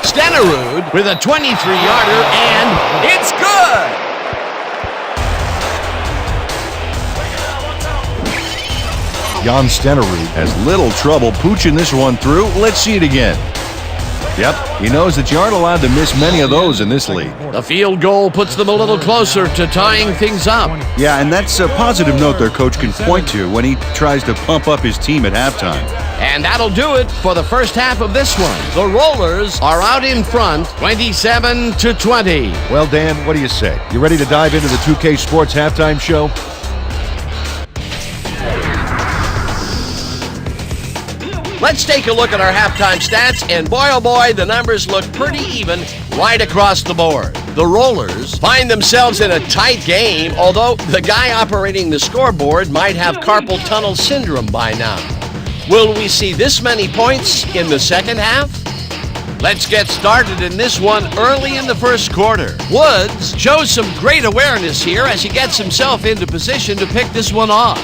Stenerud with a 23-yarder, and it's good! Jan Stenerud has little trouble pooching this one through. Let's see it again. Yep, he knows that you aren't allowed to miss many of those in this league. The field goal puts them a little closer to tying things up. Yeah, and that's a positive note their coach can point to when he tries to pump up his team at halftime. And that'll do it for the first half of this one. The Rollers are out in front, 27-20. Well, Dan, what do you say? You ready to dive into the 2K Sports halftime show? Let's take a look at our halftime stats, and boy oh boy, the numbers look pretty even right across the board. The Rollers find themselves in a tight game, although the guy operating the scoreboard might have carpal tunnel syndrome by now. Will we see this many points in the second half? Let's get started in this one early in the first quarter. Woods shows some great awareness here as he gets himself into position to pick this one off.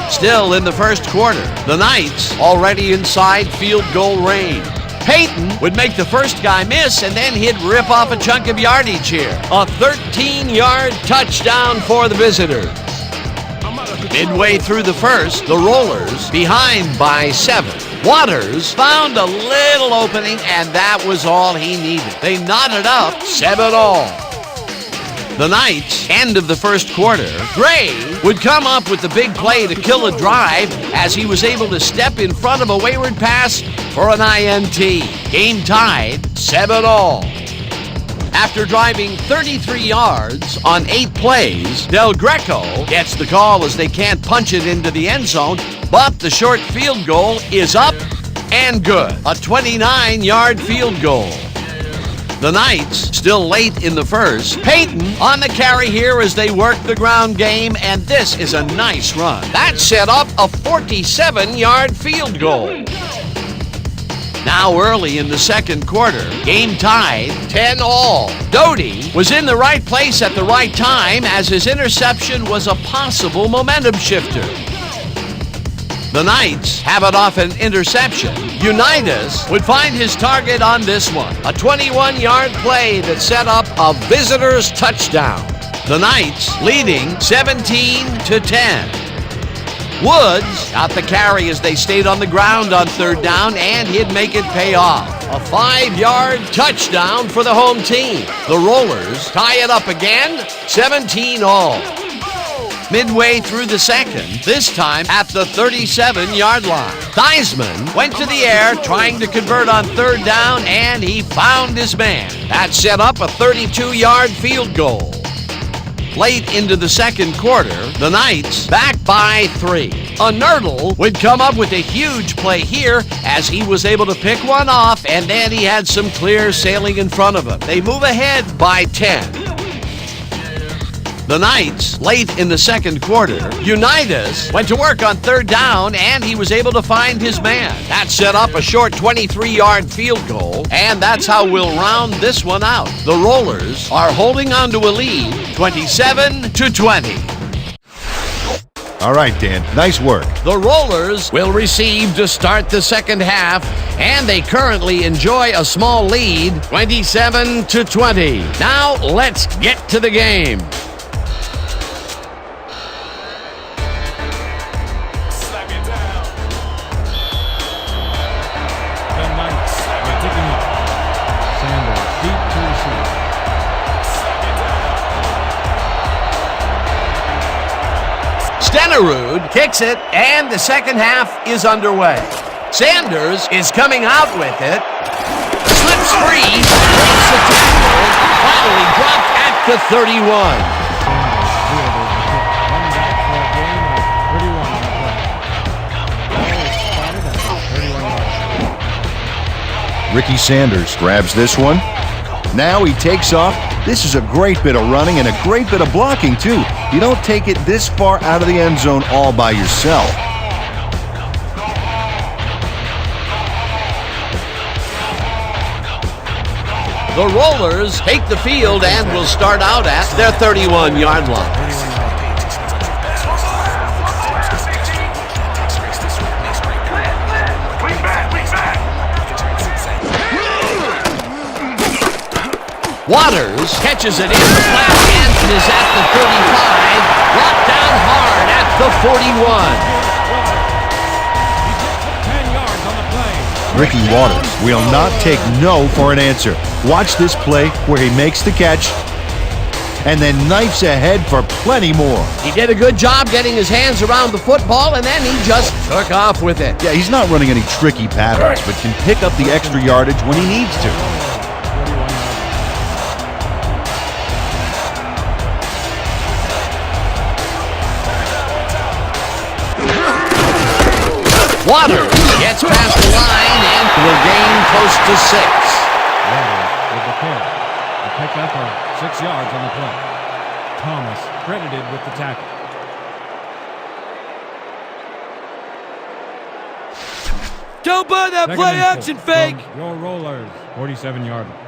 Still in the first quarter, the Knights already inside field goal range. Payton would make the first guy miss, and then he'd rip off a chunk of yardage here. A 13-yard touchdown for the visitors. Midway through the first, the Rollers behind by 7. Waters found a little opening, and that was all he needed. They knotted up 7-all. The Knights, end of the first quarter, Gray would come up with the big play to kill a drive as he was able to step in front of a wayward pass for an INT. Game tied 7-all. After driving 33 yards on 8 plays, Del Greco gets the call as they can't punch it into the end zone, but the short field goal is up and good. A 29-yard field goal. The Knights still late in the first. Payton on the carry here as they work the ground game, and this is a nice run. That set up a 47-yard field goal. Now early in the second quarter, game tied 10-all. Doty was in the right place at the right time as his interception was a possible momentum shifter. The Knights have it off an interception. Unitas would find his target on this one. A 21-yard play that set up a visitor's touchdown. The Knights leading 17-10. Woods got the carry as they stayed on the ground on third down, and he'd make it pay off. A 5-yard touchdown for the home team. The Rollers tie it up again, 17-all. Midway through the second, this time at the 37-yard line. Theismann went to the air trying to convert on third down, and he found his man. That set up a 32-yard field goal. Late into the second quarter, the Knights back by 3. A Nerdle would come up with a huge play here as he was able to pick one off, and then he had some clear sailing in front of him. They move ahead by 10. The Knights, late in the second quarter, Unitas went to work on third down, and he was able to find his man. That set up a short 23-yard field goal, and that's how we'll round this one out. The Rollers are holding on to a lead, 27-20. All right, Dan, nice work. The Rollers will receive to start the second half, and they currently enjoy a small lead, 27-20. Now let's get to the game. The Knights are kicking off. Stenerud kicks it, and the second half is underway. Sanders is coming out with it. Slips free, breaks the tackle, finally dropped at the 31. Ricky Sanders grabs this one. Now he takes off. This is a great bit of running and a great bit of blocking, too. You don't take it this far out of the end zone all by yourself. The Rollers take the field and will start out at their 31-yard line. Waters catches it in the flat end and is at the 35, brought down hard at the 41. 10 yards on the play. Ricky Waters will not take no for an answer. Watch this play where he makes the catch and then knifes ahead for plenty more. He did a good job getting his hands around the football, and then he just took off with it. Yeah, he's not running any tricky patterns, but can pick up the extra yardage when he needs to. Waters gets past the line and will gain close to 6. Waters with the carry. A pickup of 6 yards on the play. Thomas credited with the tackle. Don't buy that Second play and action 4 fake. from your Rollers, 47-yard line.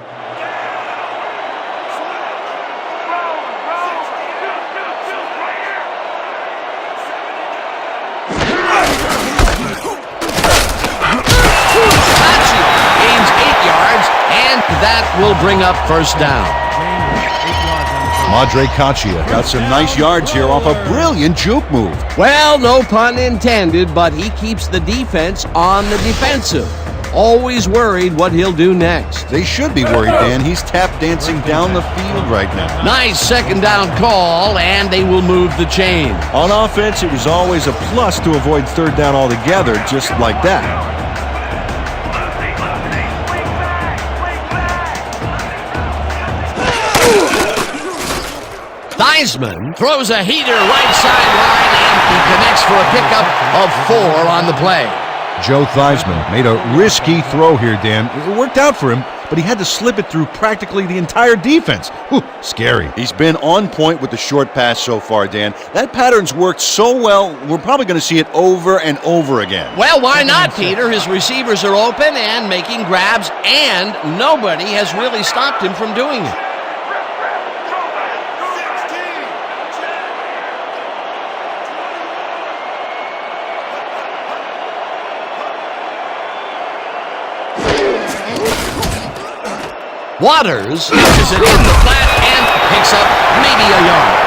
Gains 8 yards, and that will bring up first down. Madre Caccia got some nice yards here off a brilliant juke move. Well, no pun intended, but he keeps the defense on the defensive. Always worried what he'll do next. They should be worried, Dan. He's tap dancing down the field right now. Nice second down call, and they will move the chain. On offense, it was always a plus to avoid third down altogether, just like that. Theismann throws a heater right sideline, and he connects for a pickup of 4 on the play. Joe Theismann made a risky throw here, Dan. It worked out for him, but he had to slip it through practically the entire defense. Whew, scary. He's been on point with the short pass so far, Dan. That pattern's worked so well, we're probably going to see it over and over again. Well, why not, Peter? His receivers are open and making grabs, and nobody has really stopped him from doing it. Waters catches it in the flat and picks up maybe a yard.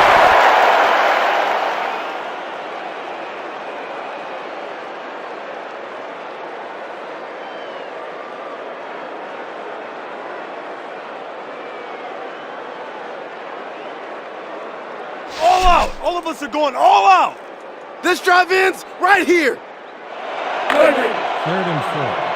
All out! All of us are going all out! This drive ends right here. 3rd and 4.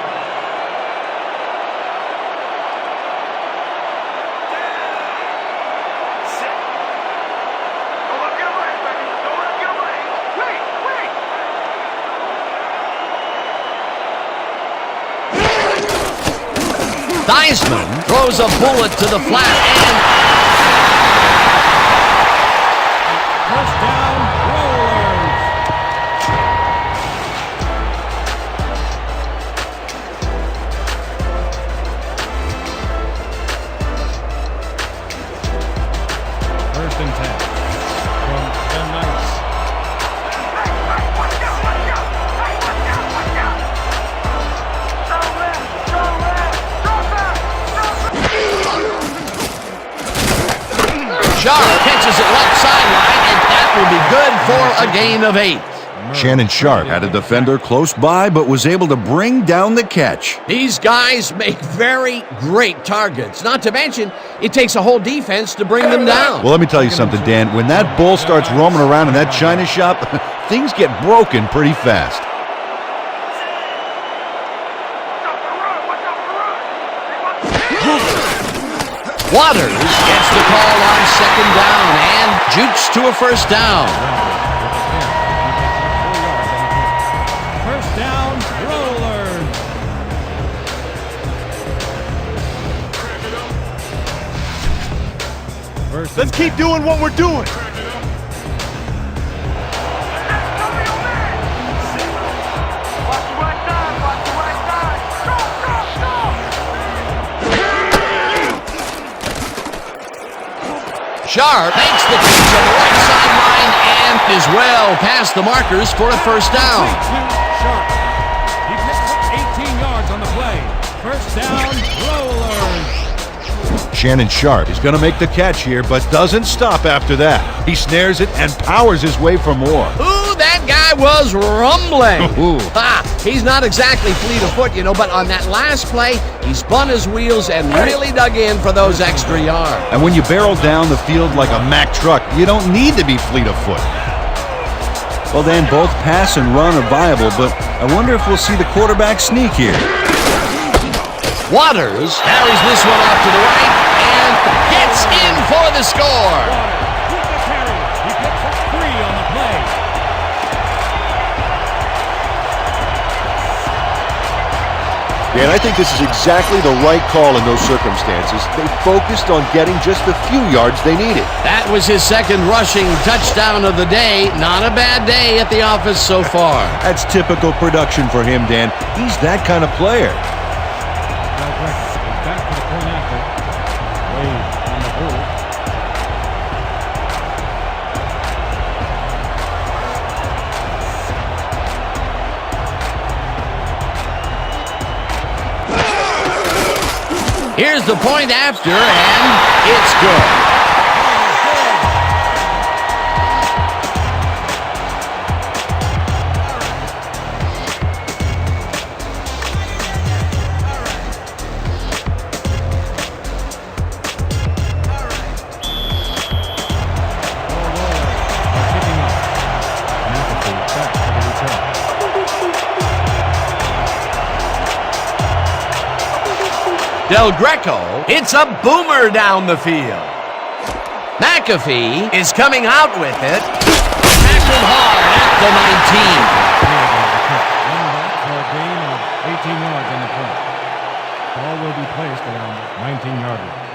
Theismann throws a bullet to the flat and First down, Rollers. First and 10 from the Knights. Sharp catches it left sideline, and that will be good for a gain of 8. Shannon Sharp had a defender close by, but was able to bring down the catch. These guys make very great targets. Not to mention, it takes a whole defense to bring them down. Well, let me tell you something, Dan. When that ball starts roaming around in that china shop, things get broken pretty fast. Waters gets the call on second down and jukes to a first down. First down, roller. Let's keep doing what we're doing. Sharp makes the catch on the right sideline and is well past the markers for a first down. Sharp. He picks up 18 yards on the play. First down, roller. Shannon Sharp is going to make the catch here, but doesn't stop after that. He snares it and powers his way for more. Ooh, that guy was rumbling. Ooh. He's not exactly fleet of foot, but on that last play, he spun his wheels and really dug in for those extra yards. And when you barrel down the field like a Mack truck, you don't need to be fleet of foot. Well, Dan, both pass and run are viable, but I wonder if we'll see the quarterback sneak here. Waters carries this one off to the right and gets in for the score. With the carry, he picks up 3 on the play. Dan, I think this is exactly the right call in those circumstances. They focused on getting just the few yards they needed. That was his second rushing touchdown of the day. Not a bad day at the office so far. That's typical production for him, Dan. He's that kind of player. Back to the point after. Wade on the hold. Here's the point after, and it's good. Del Greco hits a boomer down the field. McAfee is coming out with it. Tackled hard at the 19. Running back for a gain of 18 yards on the play. Ball will be placed around 19-yard line.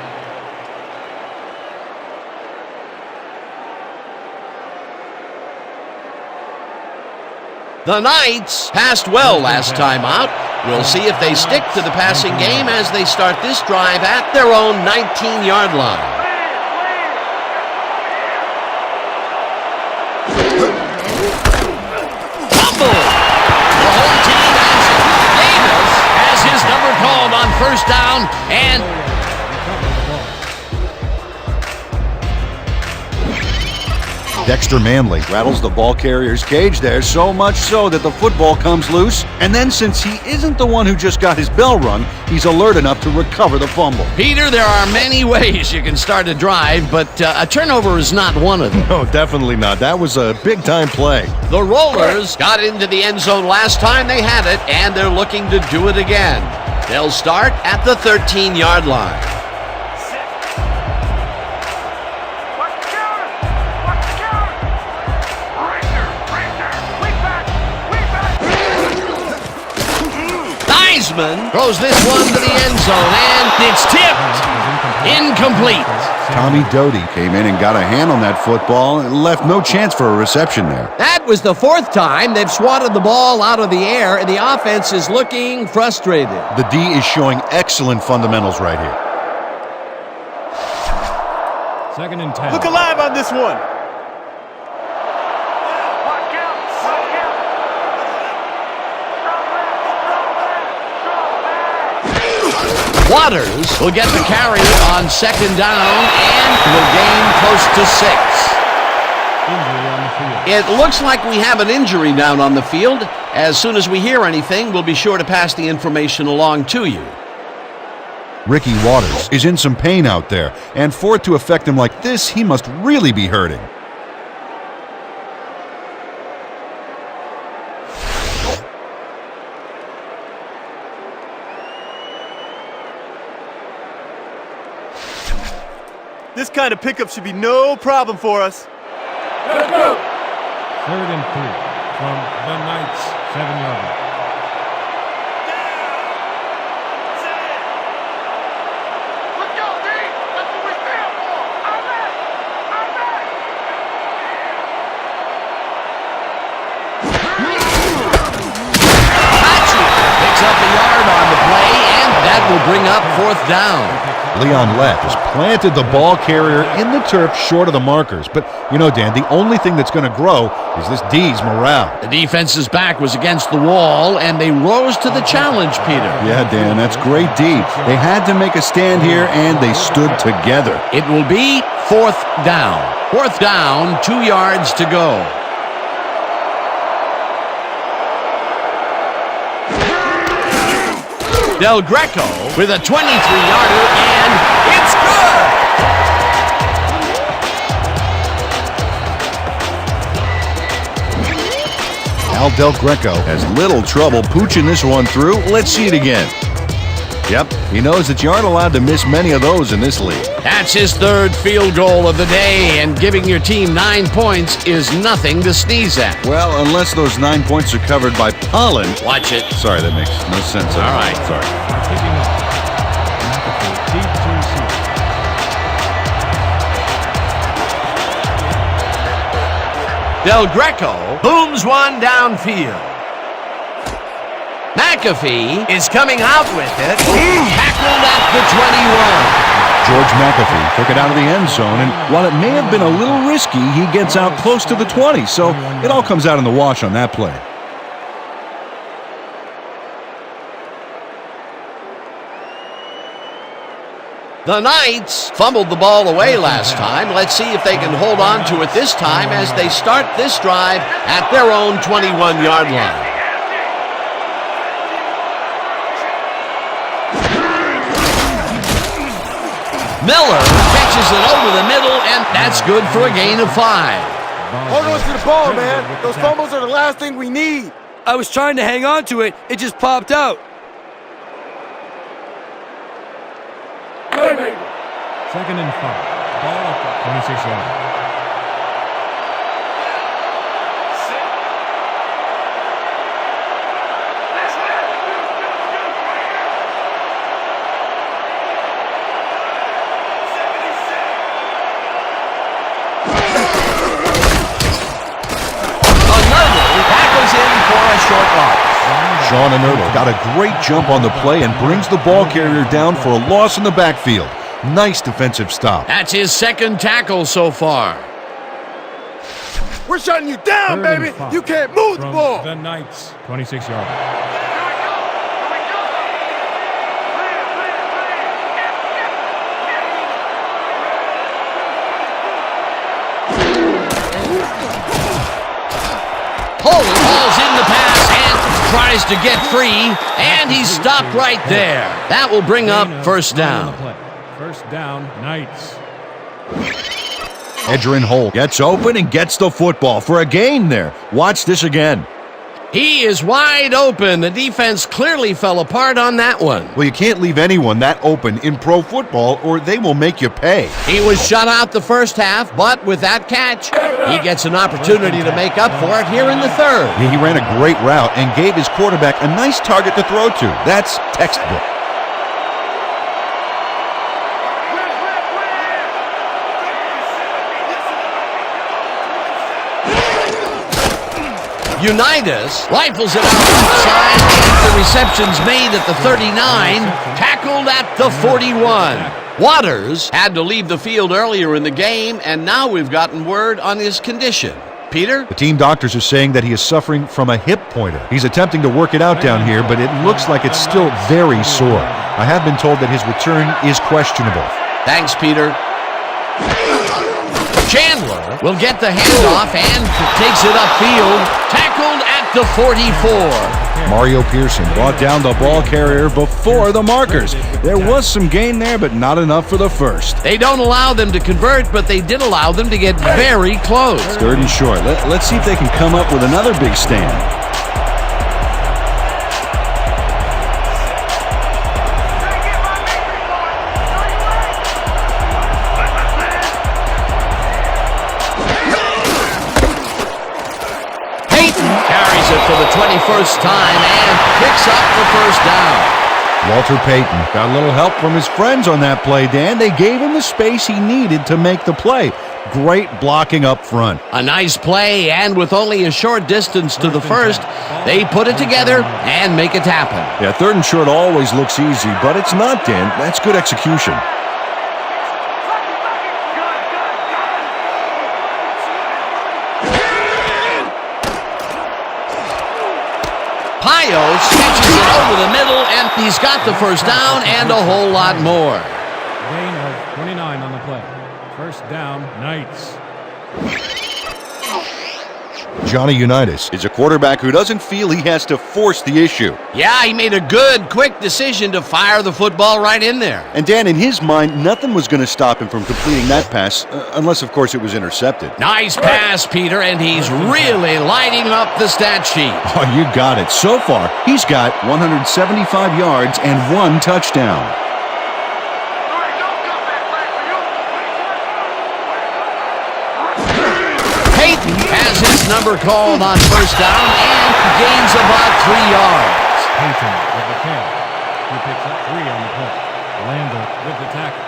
The Knights passed well last time out. We'll see if they stick to the passing game as they start this drive at their own 19-yard line. Fumble! The home team has it. Davis has his number called on first down, and Dexter Manley rattles the ball carrier's cage there, so much so that the football comes loose. And then, since he isn't the one who just got his bell rung, he's alert enough to recover the fumble. Peter, there are many ways you can start a drive, but a turnover is not one of them. No, definitely not. That was a big-time play. The Rollers got into the end zone last time they had it, and they're looking to do it again. They'll start at the 13-yard line. Throws this one to the end zone, and it's tipped. Incomplete. Tommy Doty came in and got a hand on that football and left no chance for a reception there. That was the 4th time they've swatted the ball out of the air, and the offense is looking frustrated. The D is showing excellent fundamentals right here. 2nd and 10. Look alive on this one. Waters will get the carry on second down and will gain close to 6. Injury on the field. It looks like we have an injury down on the field. As soon as we hear anything, we'll be sure to pass the information along to you. Ricky Waters is in some pain out there, and for it to affect him like this, he must really be hurting. This kind of pickup should be no problem for us. Let's go. 3rd and 3 from the Knights' 7-yard line. Up a yard on the play, and that will bring up 4th down. Leon Lett has planted the ball carrier in the turf short of the markers. But, you know, Dan, the only thing that's going to grow is this D's morale. The defense's back was against the wall, and they rose to the challenge, Peter. Yeah, Dan, that's great D. They had to make a stand here, and they stood together. It will be 4th down. 4th down, 2 yards to go. Del Greco with a 23-yarder, and it's good! Al Del Greco has little trouble pooching this one through. Let's see it again. Yep, he knows that you aren't allowed to miss many of those in this league. That's his 3rd field goal of the day, and giving your team 9 points is nothing to sneeze at. Well, unless those 9 points are covered by pollen. Watch it. Sorry, that makes no sense. All right. Sorry. Kicking off. McAfee deep to receive. Del Greco booms one downfield. McAfee is coming out with it. Tackled at the 21. George McAfee took it out of the end zone, and while it may have been a little risky, he gets out close to the 20, so it all comes out in the wash on that play. The Knights fumbled the ball away last time. Let's see if they can hold on to it this time as they start this drive at their own 21-yard line. Miller catches it over the middle, and that's good for a gain of 5. Hold on to the ball, man. Those fumbles are the last thing we need. I was trying to hang on to it. It just popped out. 2nd and 5. Ball up at 26 yards. Sean Inertle got a great jump on the play and brings the ball carrier down for a loss in the backfield. Nice defensive stop. That's his 2nd tackle so far. We're shutting you down, baby. You can't move the ball. The Knights, 26 yards. Holy balls in the pass and tries to get free, and he's stopped right there. That will bring up 1st down. 1st down, Knights. Edgerrin Holt gets open and gets the football for a gain there. Watch this again. He is wide open. The defense clearly fell apart on that one. Well, you can't leave anyone that open in pro football or they will make you pay. He was shut out the 1st half, but with that catch, he gets an opportunity to make up for it here in the 3rd. Yeah, he ran a great route and gave his quarterback a nice target to throw to. That's textbook. Unitas rifles it outside, and the reception's made at the 39, tackled at the 41. Waters had to leave the field earlier in the game, and now we've gotten word on his condition. Peter? The team doctors are saying that he is suffering from a hip pointer. He's attempting to work it out down here, but it looks like it's still very sore. I have been told that his return is questionable. Thanks, Peter. Chandler will get the handoff and takes it upfield. Tackled at the 44. Mario Pearson brought down the ball carrier before the markers. There was some gain there, but not enough for the first. They don't allow them to convert, but they did allow them to get very close. 3rd and short. Let's see if they can come up with another big stand. Carries it for the 21st time and picks up the first down. Walter Payton got a little help from his friends on that play, Dan. They gave him the space he needed to make the play. Great blocking up front. A nice play, and with only a short distance to the first, they put it together and make it happen. Yeah, 3rd and short always looks easy, but it's not, Dan. That's good execution. Pio sketches it over the middle, and he's got the first down and a whole lot more. Gain of 29 on the play. First down, Knights. Johnny Unitas is a quarterback who doesn't feel he has to force the issue. Yeah, he made a good, quick decision to fire the football right in there. And Dan, in his mind, nothing was going to stop him from completing that pass, unless, of course, it was intercepted. Nice pass, Peter, and he's really lighting up the stat sheet. Oh, you got it. So far, he's got 175 yards and 1 touchdown. Payton has his number called on first down and gains about 3 yards. Payton with the carry. He picks up 3 on the play. Lambert with the tackle.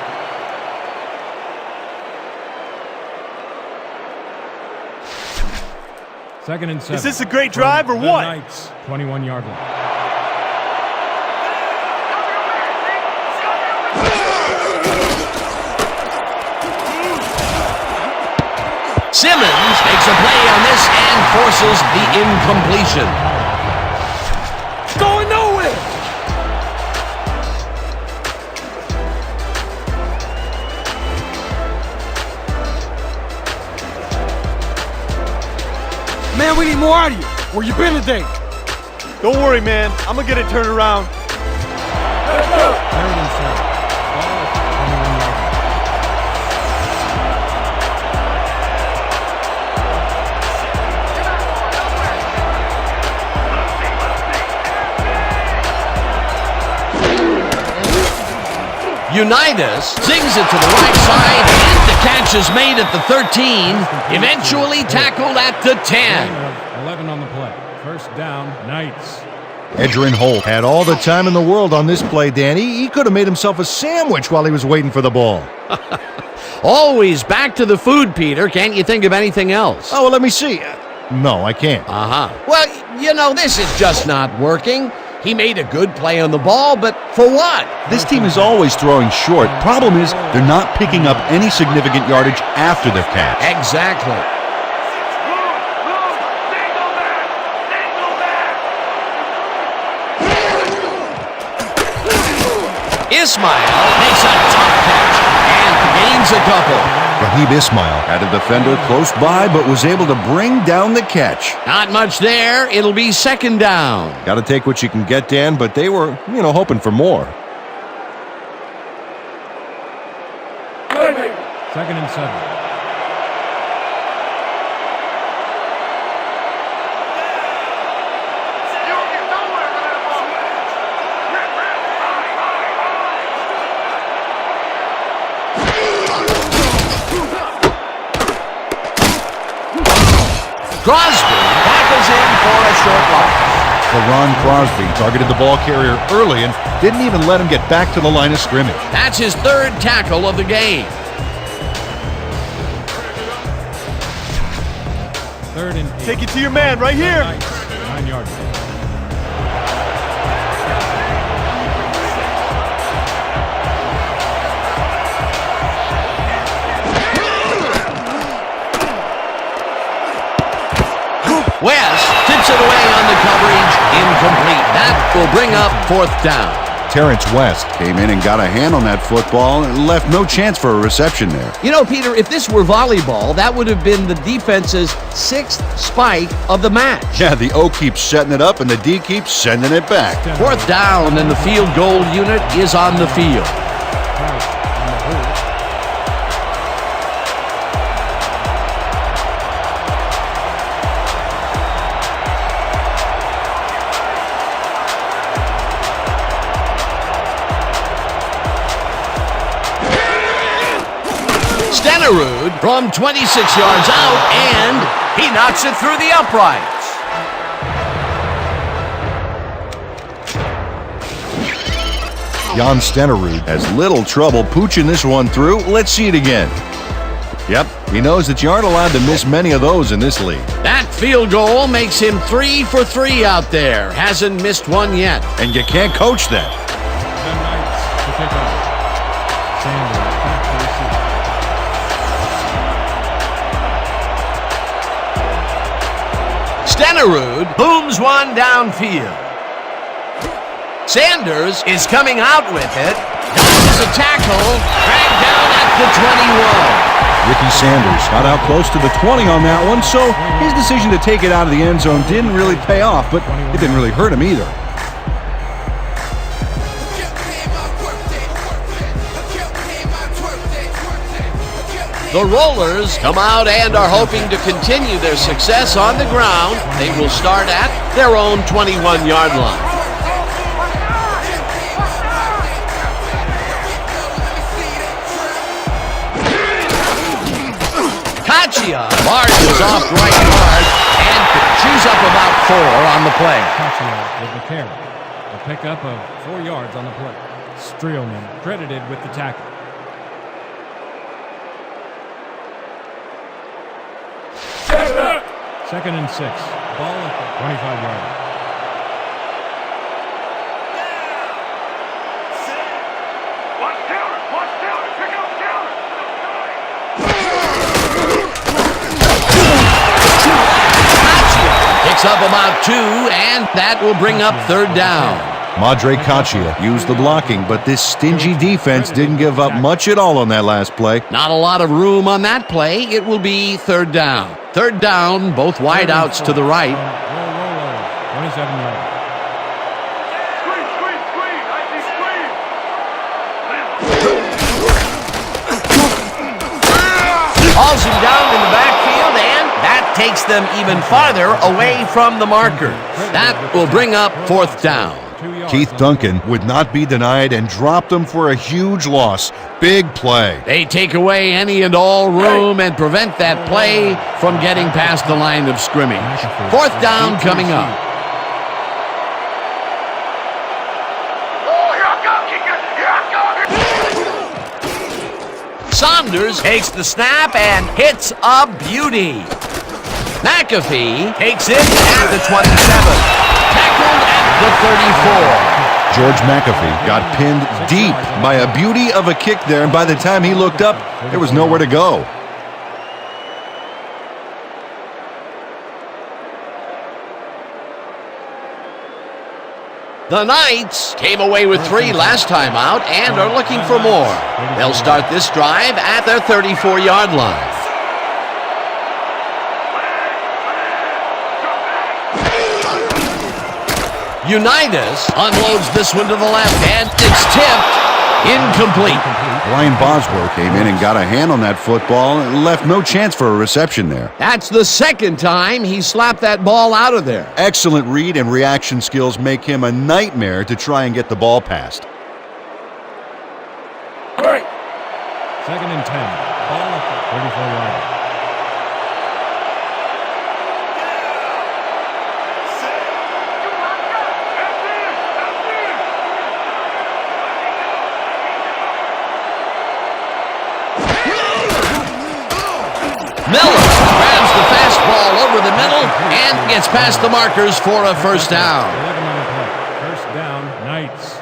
Second and 7. Is this a great drive or what? Knights, 21-yard line. Simmons makes a play on this and forces the incompletion. Going nowhere! Man, we need more out of you. Where you been today? Don't worry, man. I'm gonna get it turned around. Third and 7. Ball at the 21-yard line. Unitas sings it to the right side, and the catch is made at the 13, eventually tackled at the 10. Gain of 11 on the play. First down, Knights. Edgerrin Holt had all the time in the world on this play, Danny. He could have made himself a sandwich while he was waiting for the ball. Always back to the food, Peter. Can't you think of anything else? Oh, well, let me see. No, I can't. Well, you know, this is just not working. He made a good play on the ball, but for what? This team is always throwing short. Problem is, they're not picking up any significant yardage after the catch. Exactly. Ismail makes a tough catch and gains a couple. Raheem Ismail had a defender close by, but was able to bring down the catch. Not much there. It'll be second down. Got to take what you can get, Dan, but they were, hoping for more. Second and 7. Crosby tackles in for a short loss. Ron Crosby targeted the ball carrier early and didn't even let him get back to the line of scrimmage. That's his third tackle of the game. Third and 8. Take it to your man right here. 9 yards. West tips it away on the coverage. Incomplete. That will bring up fourth down. Terrence West came in and got a hand on that football and left no chance for a reception there. You know, Peter, if this were volleyball, that would have been the defense's 6th spike of the match. Yeah, the O keeps setting it up and the D keeps sending it back. 4th down, and the field goal unit is on the field. Stenerud from 26 yards out, and he knocks it through the uprights. Jan Stenerud has little trouble pooching this one through. Let's see it again. Yep, he knows that you aren't allowed to miss many of those in this league. That field goal makes him 3 for 3 out there. Hasn't missed one yet. And you can't coach that. The Knights to pick up. Sanders back to receive. Stenerud booms one downfield. Sanders is coming out with it. Dodges a tackle. Dragged down at the 21. Ricky Sanders got out close to the 20 on that one, so his decision to take it out of the end zone didn't really pay off, but it didn't really hurt him either. The Rollers come out and are hoping to continue their success on the ground. They will start at their own 21-yard line. Kachia barges off right guard and chews up about 4 on the play. Kachia with the carry. A pickup of 4 yards on the play. Streelman credited with the tackle. Second and 6. Ball at the 25-yard line. Picks up about 2, and that will bring up 3rd down. Madre Kachia used the blocking, but this stingy defense didn't give up much at all on that last play. Not a lot of room on that play. It will be 3rd down. 3rd down, both wideouts to the right. 27 yards. Hauls him down in the backfield, and that takes them even farther away from the marker. That will bring up 4th down. Keith Duncan would not be denied and dropped them for a huge loss. Big play. They take away any and all room and prevent that play from getting past the line of scrimmage. 4th down coming up. Saunders takes the snap and hits a beauty. McAfee takes it at the 27. Tackled at the 34. George McAfee got pinned deep by a beauty of a kick there, and by the time he looked up, there was nowhere to go. The Knights came away with 3 last time out and are looking for more. They'll start this drive at their 34-yard line. Unitas unloads this one to the left, and it's tipped. Incomplete. Brian Bosworth came in and got a hand on that football and left no chance for a reception there. That's the 2nd time he slapped that ball out of there. Excellent read and reaction skills make him a nightmare to try and get the ball past. 2nd and 10. Ball at the 34-yard line. Miller grabs the fastball over the middle and gets past the markers for a 1st down. 11 on the play. 1st down, Knights.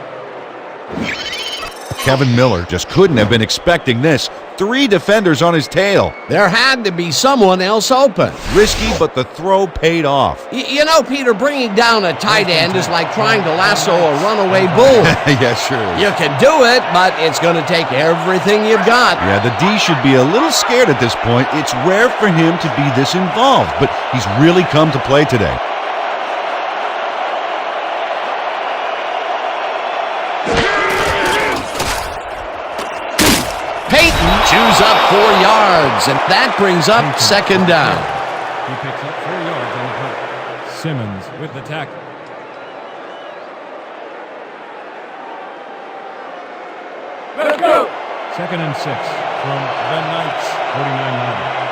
Kevin Miller just couldn't have been expecting this. 3 defenders on his tail. There had to be someone else open. Risky, but the throw paid off. You know, Peter, bringing down a tight end is like trying to lasso a runaway bull. Yeah, sure. You can do it, but it's going to take everything you've got. Yeah, the D should be a little scared at this point. It's rare for him to be this involved, but he's really come to play today. Peyton chews up 4 yards, and that brings up second down. He picks up 4 yards on the play. Simmons with the tackle. Let's go. 2nd and 6 from the Knights, 49-yard.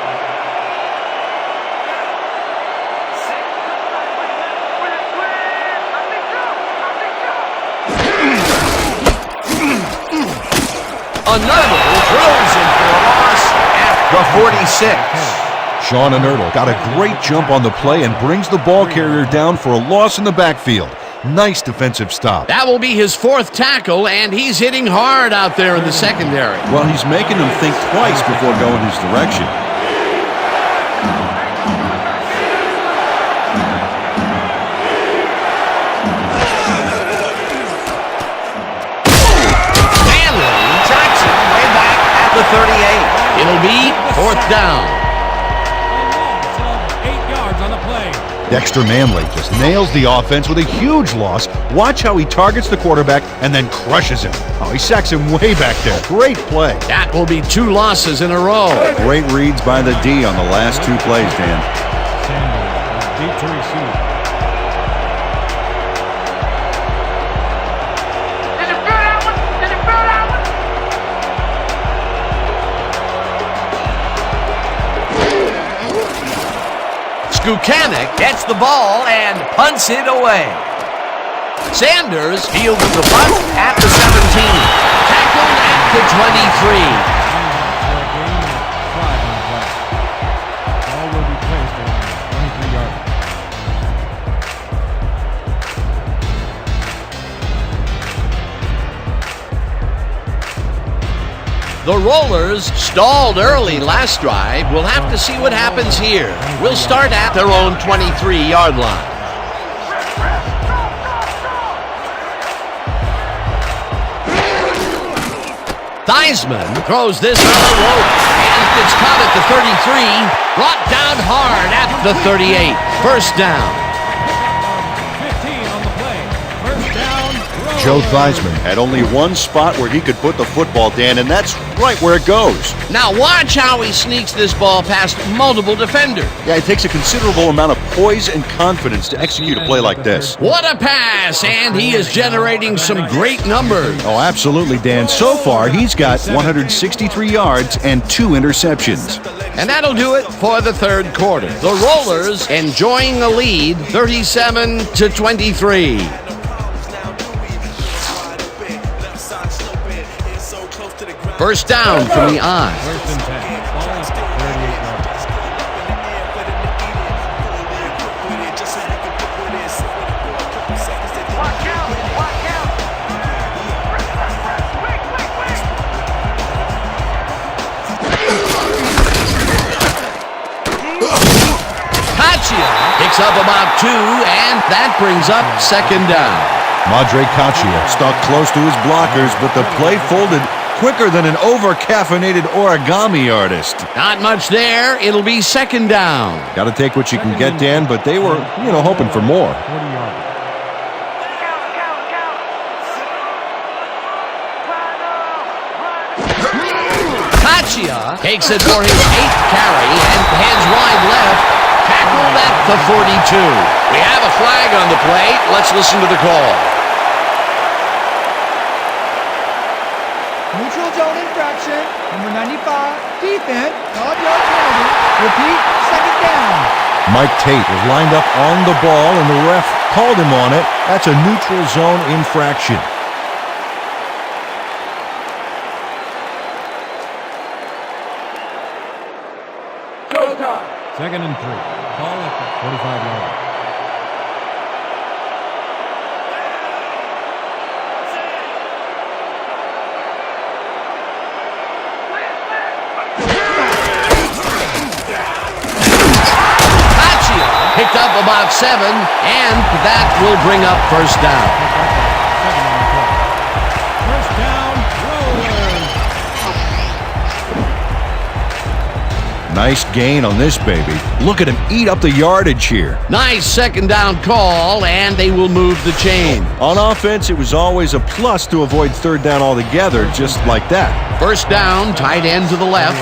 Another throws in for a loss at the 46. Sean Anertle got a great jump on the play and brings the ball carrier down for a loss in the backfield. Nice defensive stop. That will be his 4th tackle, and he's hitting hard out there in the secondary. Well, he's making them think twice before going his direction. The 38. It'll be 4th down. A loss of 8 yards on the play. Dexter Manley just nails the offense with a huge loss. Watch how he targets the quarterback and then crushes him. Oh, he sacks him way back there. Great play. That will be 2 losses in a row. Great reads by the D on the last 2 plays, Dan. Sanders deep to receive. Skukanic gets the ball and punts it away. Sanders fielded the punt at the 17. Tackled at the 23. For a gain of 5 on the play. Ball will be placed around 23 yards. The Rollers stalled early last drive. We'll have to see what happens here. We'll start at their own 23-yard line. Theismann throws this on the rope, and it's caught at the 33, brought down hard at the 38. First down. 15 on the play. First down. Joe Theismann had only one spot where he could put the football, Dan, and that's right where it goes. Now watch how he sneaks this ball past multiple defenders. Yeah, it takes a considerable amount of poise and confidence to execute a play like this. What a pass, and he is generating some great numbers. Oh, absolutely, Dan. So far, he's got 163 yards and 2 interceptions. And that'll do it for the 3rd quarter. The Rollers enjoying a lead, 37-23. First down from the I. First and 10. Ball at the 38 yards. Kachia picks up about 2, and that brings up second down. Madre Kachia stuck close to his blockers, but the play folded quicker than an over-caffeinated origami artist. Not much there. It'll be second down. Got to take what you can get, Dan, but they were, hoping for more. 40 yards. Kachia takes it for his 8th carry and heads wide left. Tackled at the 42. We have a flag on the play. Let's listen to the call. Neutral zone infraction, number 95, defense, 12-yard penalty. Repeat, second down. Mike Tate was lined up on the ball, and the ref called him on it. That's a neutral zone infraction. Second and 3. Ball at the 45 yards. picked up about 7, and that will bring up first down. First down, Rollers. Nice gain on this baby. Look at him eat up the yardage here. Nice second down call, and they will move the chain. On offense, it was always a plus to avoid third down altogether, just like that. First down, tight end to the left.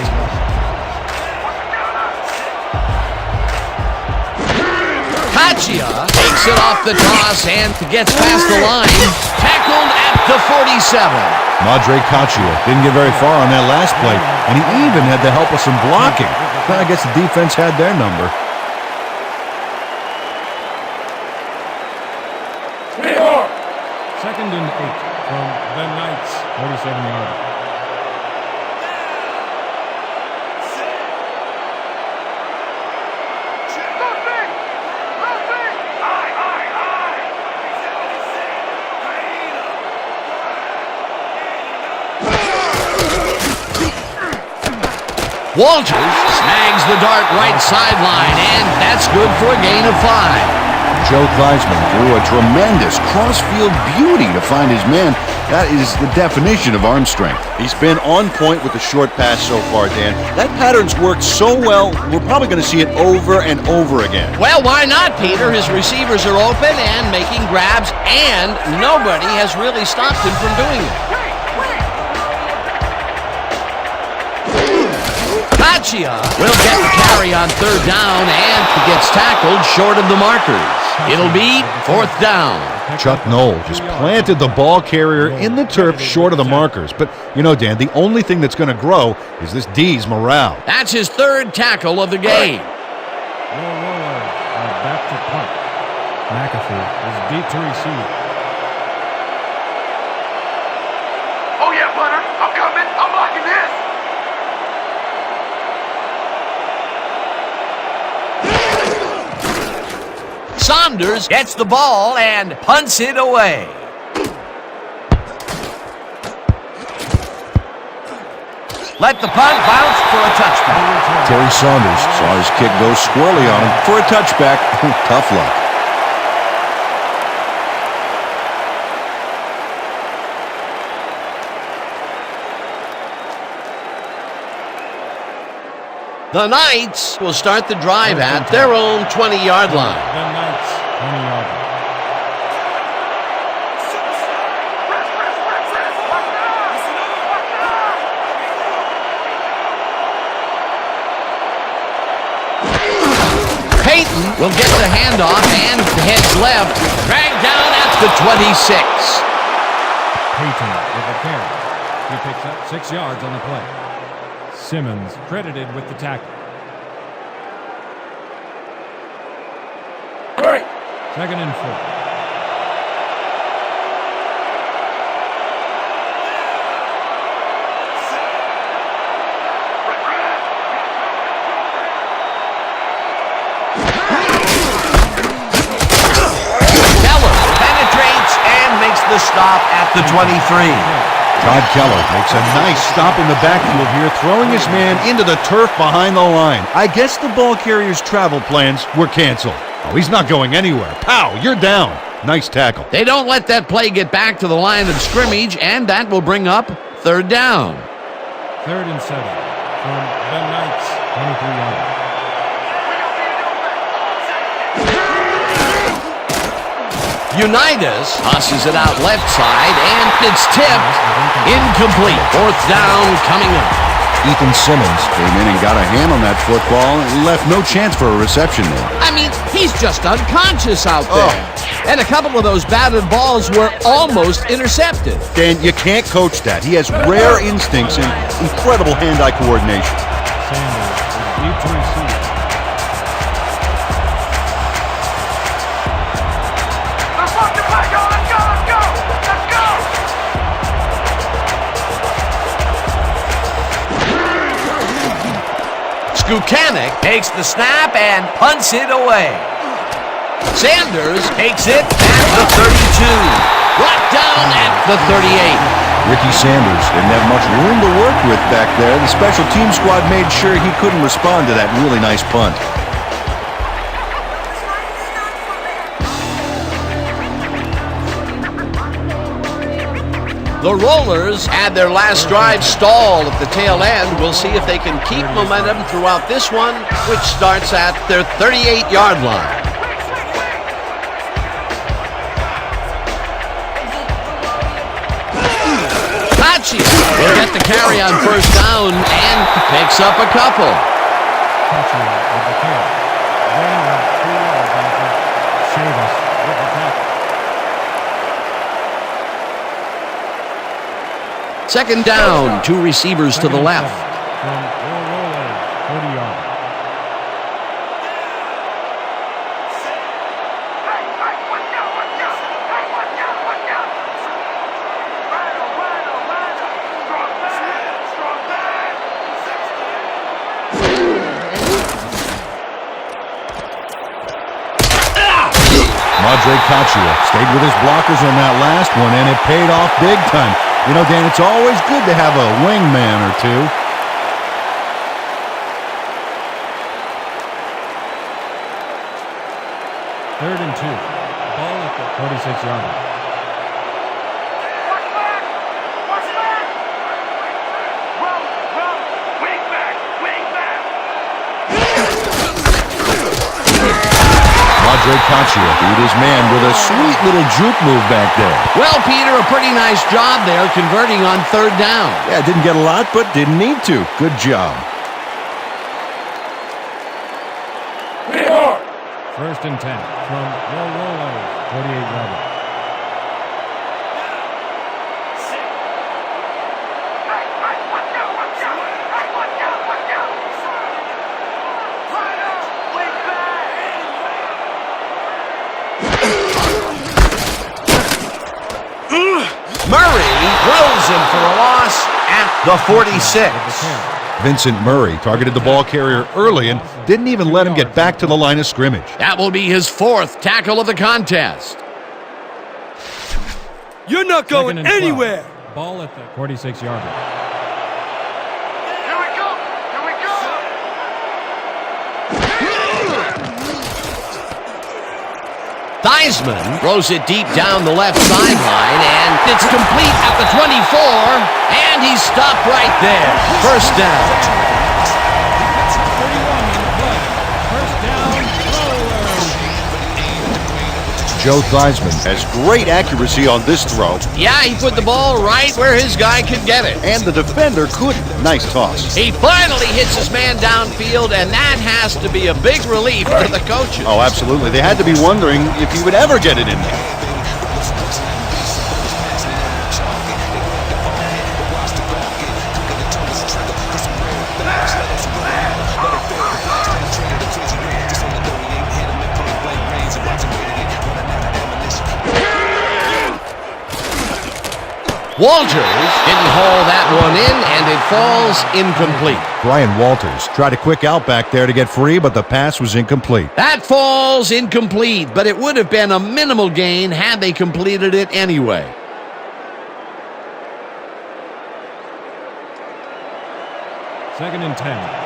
Kachia takes it off the toss and gets past the line. Tackled at the 47. Madre Kachia didn't get very far on that last play, and he even had the help of some blocking. I guess the defense had their number. Second and 8 from the Knights, 47 yards. Walters snags the dart right sideline, and that's good for a gain of 5. Joe Kleisman threw a tremendous cross-field beauty to find his man. That is the definition of arm strength. He's been on point with the short pass so far, Dan. That pattern's worked so well, we're probably going to see it over and over again. Well, why not, Peter? His receivers are open and making grabs, and nobody has really stopped him from doing it. Kachia will get the carry on third down, and he gets tackled short of the markers. It'll be fourth down. Chuck Knoll just planted the ball carrier in the turf short of the markers. But, you know, Dan, the only thing that's going to grow is this D's morale. That's his third tackle of the game. Rollers are back to punt. McAfee is deep to receive. Oh yeah, punter. I'm coming. I'm blocking this. Saunders gets the ball and punts it away. Let the punt bounce for a touchback. Terry Saunders saw his kick go squirrely on him for a touchback. Tough luck. The Knights will start the drive at their own 20-yard line. The Knights, 20-yard line. Payton will get the handoff and heads left, dragged down at the 26. Payton with the carry. He picks up 6 yards on the play. Simmons credited with the tackle. Second and 4. Keller penetrates and makes the stop at the 23. Todd Keller makes a nice stop in the backfield here, throwing his man into the turf behind the line. I guess the ball carrier's travel plans were canceled. Oh, he's not going anywhere. Pow, you're down. Nice tackle. They don't let that play get back to the line of scrimmage, and that will bring up third down. Third and 7 from the Knights, 23-yard line. Unitas tosses it out left side, and it's tipped. Incomplete. Fourth down coming up. Ethan Simmons came in and got a hand on that football and left no chance for a reception there. I mean, he's just unconscious out there. And a couple of those batted balls were almost intercepted. Dan, you can't coach that. He has rare instincts and incredible hand-eye coordination. Sanders is deep to receive. Buchanan takes the snap and punts it away. Sanders takes it at the 32. Brought down at the 38. Ricky Sanders didn't have much room to work with back there. The special team squad made sure he couldn't respond to that really nice punt. The Rollers had their last drive stalled at the tail end. We'll see if they can keep momentum throughout this one, which starts at their 38-yard line. Will get the carry on first down and picks up a couple. Second down, two receivers to the left. From 40 yards. Stayed with his blockers on that last one, and it paid off big time. You know, Dan, it's always good to have a wingman or two. Third and 2. Ball at the 46-yard line. Beat his man with a sweet little juke move back there. Well, Peter, a pretty nice job there converting on third down. Yeah, didn't get a lot, but didn't need to. Good job. First and 10 from the Rollers, 48-yard line. Murray drills him for a loss at the 46. Vincent Murray targeted the ball carrier early and didn't even let him get back to the line of scrimmage. That will be his fourth tackle of the contest. You're not going anywhere. Ball at the 46-yard line. Theismann throws it deep down the left sideline, and it's complete at the 24, and he's stopped right there. First down. Joe Theismann has great accuracy on this throw. Yeah, he put the ball right where his guy could get it. And the defender couldn't. Nice toss. He finally hits his man downfield, and that has to be a big relief to the coaches. Oh, absolutely. They had to be wondering if he would ever get it in there. Walters didn't haul that one in, and it falls incomplete. Brian Walters tried a quick out back there to get free, but the pass was incomplete. That falls incomplete, but it would have been a minimal gain had they completed it anyway. Second and 10.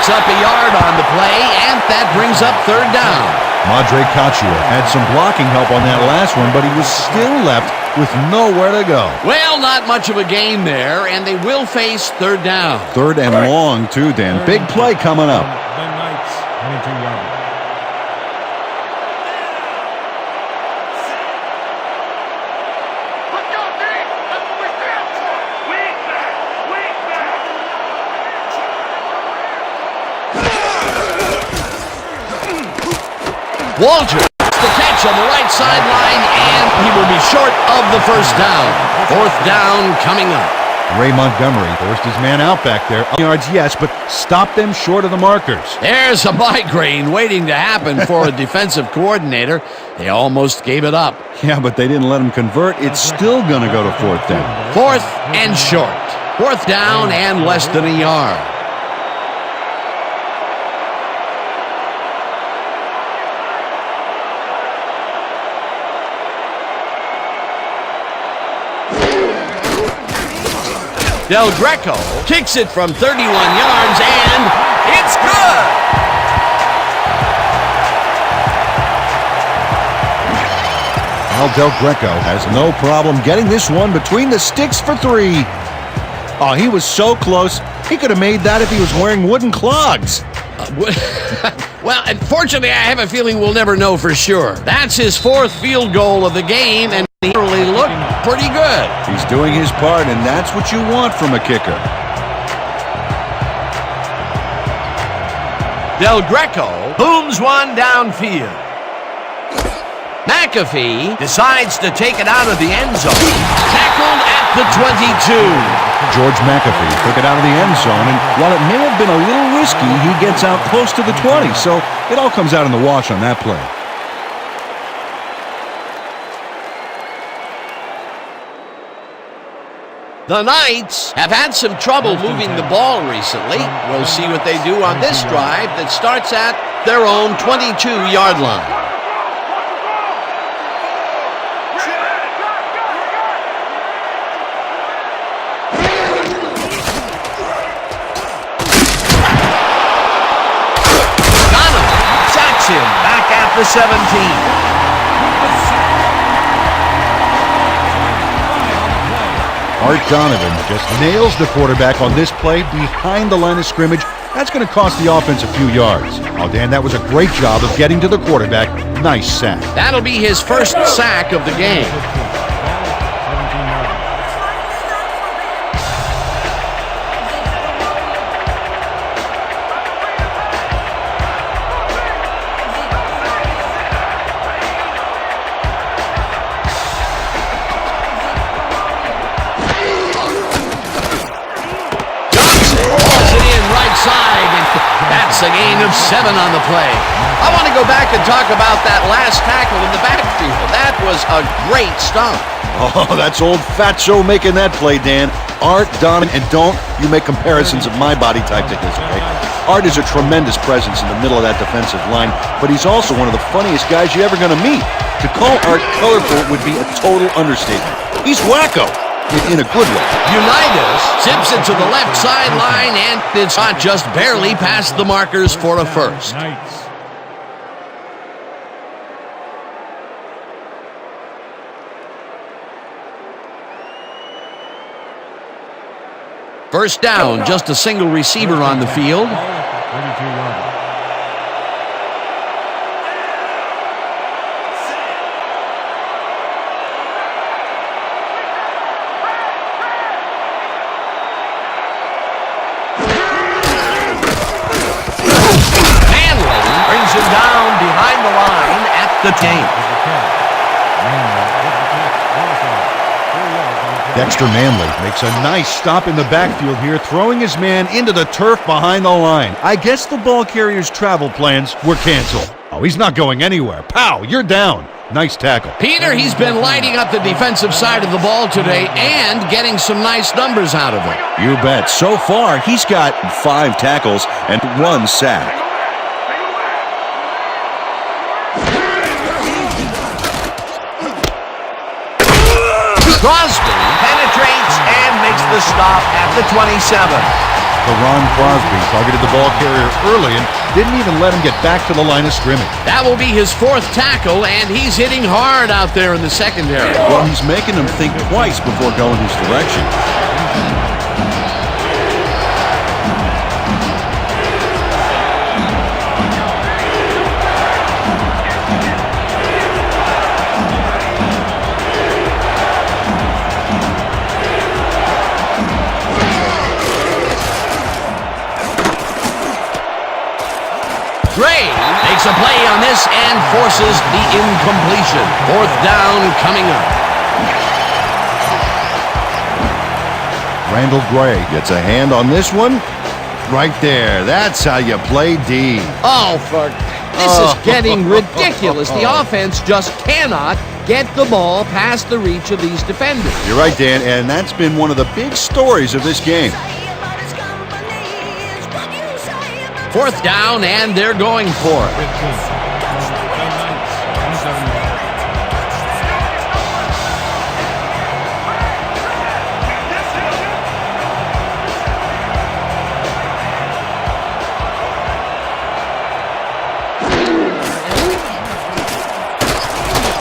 Up a yard on the play, and that brings up third down. Madre Caccia had some blocking help on that last one, but he was still left with nowhere to go. Well, not much of a gain there, and they will face third down. Third and long, too, Dan. Big play coming up. The Knights, 22-yard. Walters, the catch on the right sideline, and he will be short of the first down. Fourth down coming up. Ray Montgomery forced his man out back there. Yards, yes, but stopped them short of the markers. There's a migraine waiting to happen for a defensive coordinator. They almost gave it up. Yeah, but they didn't let him convert. It's still going to go to fourth down. Fourth and short. Fourth down and less than a yard. Del Greco kicks it from 31 yards, and it's good! Well, Del Greco has no problem getting this one between the sticks for 3. Oh, he was so close. He could have made that if he was wearing wooden clogs. Well, unfortunately, I have a feeling we'll never know for sure. That's his 4th field goal of the game, and he really looked pretty good. He's doing his part, and that's what you want from a kicker. Del Greco booms one downfield. McAfee decides to take it out of the end zone. Tackled at the 22. George McAfee took it out of the end zone, and while it may have been a little risky, he gets out close to the 20, so it all comes out in the wash on that play. The Knights have had some trouble moving the ball recently. We'll see what they do on this drive that starts at their own 22-yard line. Back at the 17. Art Donovan just nails the quarterback on this play behind the line of scrimmage. That's going to cost the offense a few yards. Oh, Dan, that was a great job of getting to the quarterback. Nice sack. That'll be his first sack of the game. That's a gain of 7 on the play. I want to go back and talk about that last tackle in the backfield. That was a great stop. Oh, that's old Fatso making that play, Dan. Art Donovan, and don't you make comparisons of my body type to his, okay? Art is a tremendous presence in the middle of that defensive line, but he's also one of the funniest guys you're ever going to meet. To call Art colorful would be a total understatement. He's wacko. In a good way. Unitas zips it to the left sideline, and it's not just barely past the markers for a first. First down, just a single receiver on the field. Down behind the line at the 10. Dexter Manley makes a nice stop in the backfield here, throwing his man into the turf behind the line. I guess the ball carrier's travel plans were canceled. Oh, he's not going anywhere. Pow, you're down. Nice tackle. Peter, he's been lighting up the defensive side of the ball today and getting some nice numbers out of it. You bet. So far, he's got 5 tackles and 1 sack. Crosby penetrates and makes the stop at the 27. Ron Crosby targeted the ball carrier early and didn't even let him get back to the line of scrimmage. That will be his 4th tackle, and he's hitting hard out there in the secondary. Well, he's making him think twice before going his direction. Gray makes a play on this and forces the incompletion. 4th down coming up. Randall Gray gets a hand on this one. Right there. That's how you play D. This is getting ridiculous. The offense just cannot get the ball past the reach of these defenders. You're right, Dan, and that's been one of the big stories of this game. 4th down, and they're going for it.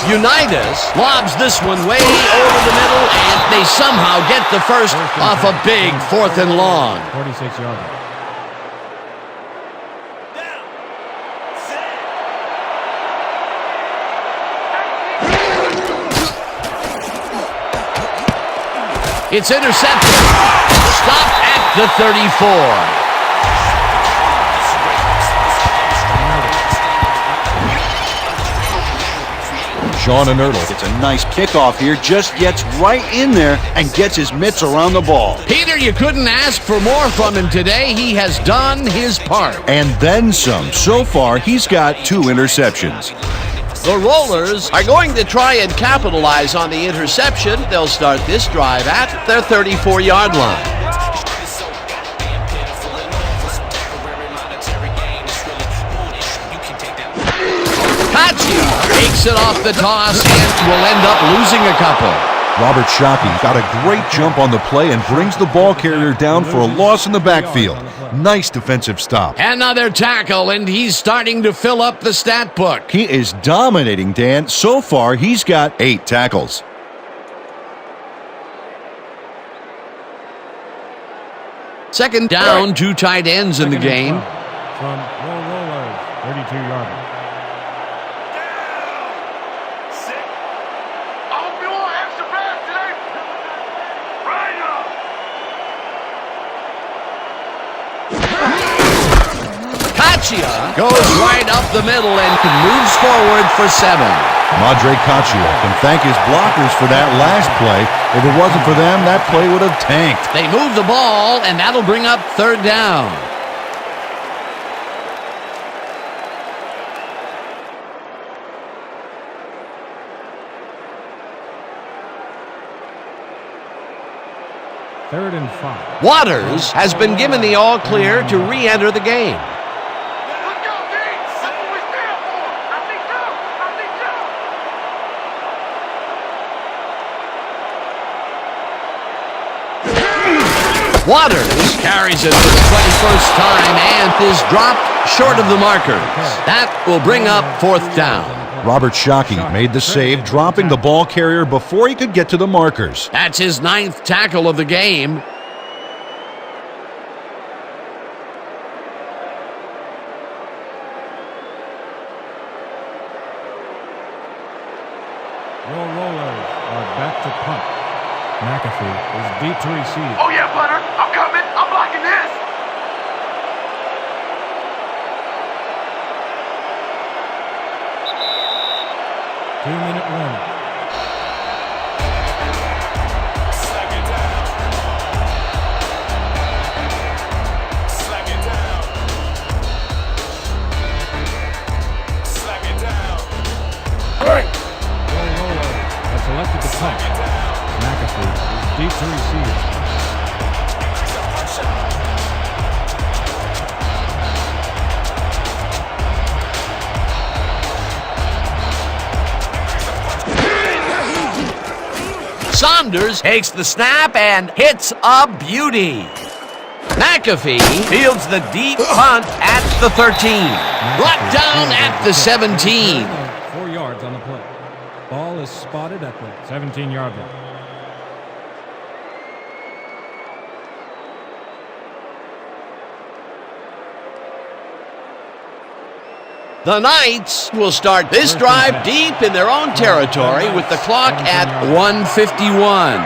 Unitas lobs this one way over the middle, and they somehow get the first off a big 4th and long. 46 yards. It's intercepted. Stopped at the 34. Sean Inertle gets a nice kickoff here, just gets right in there and gets his mitts around the ball. Peter, you couldn't ask for more from him today. He has done his part. And then some. So far, he's got 2 interceptions. The Rollers are going to try and capitalize on the interception. They'll start this drive at their 34-yard line. Kachia takes it off the toss and will end up losing a couple. Robert Shockey got a great jump on the play and brings the ball carrier down for a loss in the backfield. Nice defensive stop. Another tackle, and he's starting to fill up the stat book. He is dominating, Dan. So far, he's got 8 tackles. Second down, 2 tight ends in the game. From Rollers, 32-yarder. Kachia goes right up the middle and moves forward for 7. Madre Kachia can thank his blockers for that last play. If it wasn't for them, that play would have tanked. They move the ball, and that'll bring up 3rd down. Third and 5. Waters has been given the all-clear to re-enter the game. Waters carries it for the 21st time and is dropped short of the markers. That will bring up 4th down. Robert Shockey made the save, dropping the ball carrier before he could get to the markers. That's his 9th tackle of the game. Your Rollers are back to punt. McAfee is deep to receive. Oh yeah, punter. I'm coming. I'm blocking this. Two-minute warning. Selected the punt. McAfee is deep to receive. Saunders takes the snap and hits a beauty. McAfee fields the deep punt at the 13. Brought down at the 17. 4 yards on the play. Ball is spotted at the 17-yard line. The Knights will start this drive deep in their own territory with the clock at 1:51.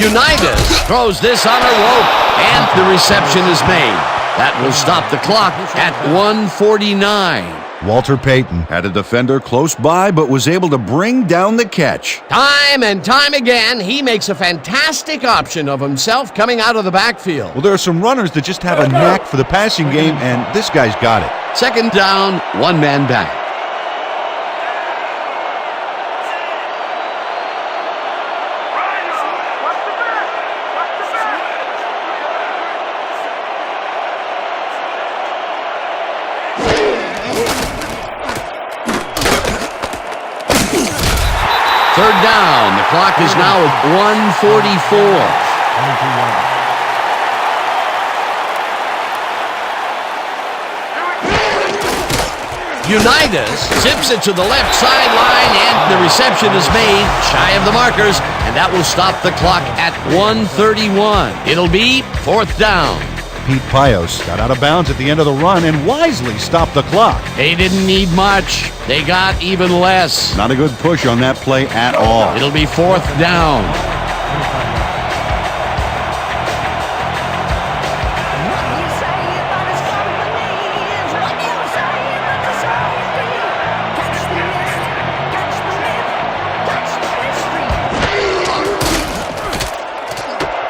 Unitas throws this on a rope, and the reception is made. That will stop the clock at 1:49. Walter Payton had a defender close by but was able to bring down the catch. Time and time again, he makes a fantastic option of himself coming out of the backfield. Well, there are some runners that just have a knack for the passing game, and this guy's got it. Second down, 1 man back. Third down. The clock is now at 1:44. Unitas zips it to the left sideline, and the reception is made shy of the markers, and that will stop the clock at 1:31. It'll be 4th down. Pete Pios got out of bounds at the end of the run and wisely stopped the clock. They didn't need much. They got even less. Not a good push on that play at all. It'll be 4th down.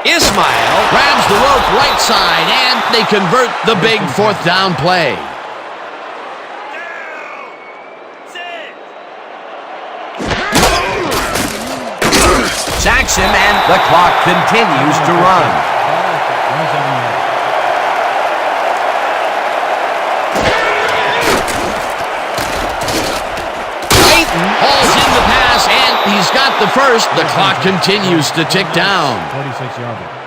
Ismail grabs the rope right side, and they convert the big 4th down play. Sacks him, and the clock continues to run. Clayton hauls in the pass, and he's got the first. The clock continues to tick down. 46-yard.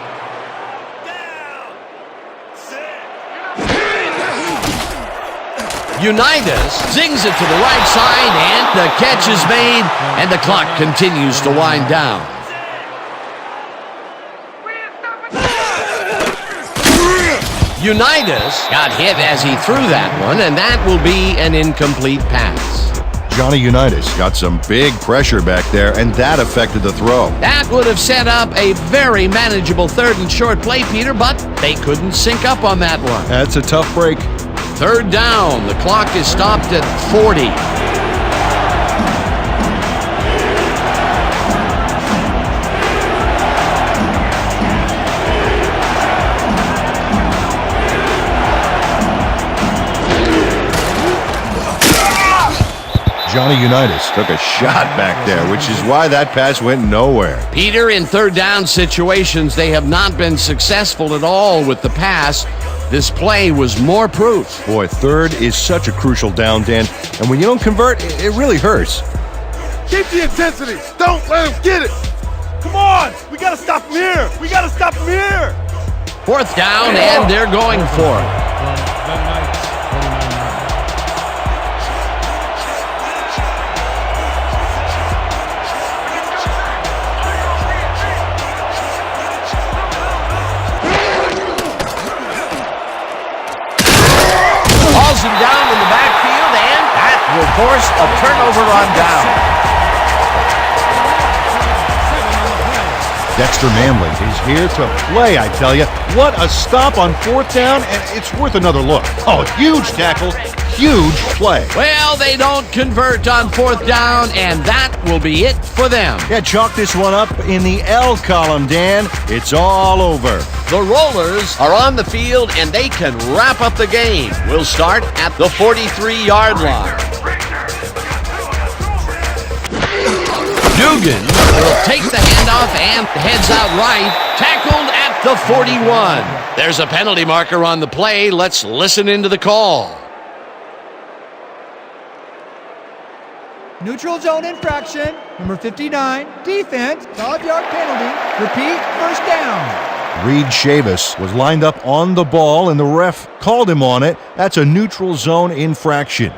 Unitas zings it to the right side, and the catch is made, and the clock continues to wind down. Unitas got hit as he threw that one, and that will be an incomplete pass. Johnny Unitas got some big pressure back there, and that affected the throw. That would have set up a very manageable 3rd and short play, Peter, but they couldn't sync up on that one. That's a tough break. 3rd down. The clock is stopped at 40. Johnny Unitas took a shot back there, which is why that pass went nowhere. Peter, in 3rd down situations, they have not been successful at all with the pass. This play was more proof. Boy, 3rd is such a crucial down, Dan, and when you don't convert, it really hurts. Keep the intensity. Don't let him get it. Come on. We got to stop him here. We got to stop him here. 4th down, and they're going for it. The Knights, 49 yards. Hauls him down in the backfield, and that will force a turnover on down. Dexter Manley is here to play, I tell you. What a stop on 4th down, and it's worth another look. Oh, huge tackle, huge play. Well, they don't convert on 4th down, and that will be it for them. Yeah, chalk this one up in the L column, Dan. It's all over. The Rollers are on the field, and they can wrap up the game. We'll start at the 43-yard line. Dugan will take the handoff and heads out right, tackled at the 41. There's a penalty marker on the play. Let's listen into the call. Neutral zone infraction, number 59, defense, 5-yard penalty. Repeat, 1st down. Reed Chavis was lined up on the ball, and the ref called him on it. That's a neutral zone infraction.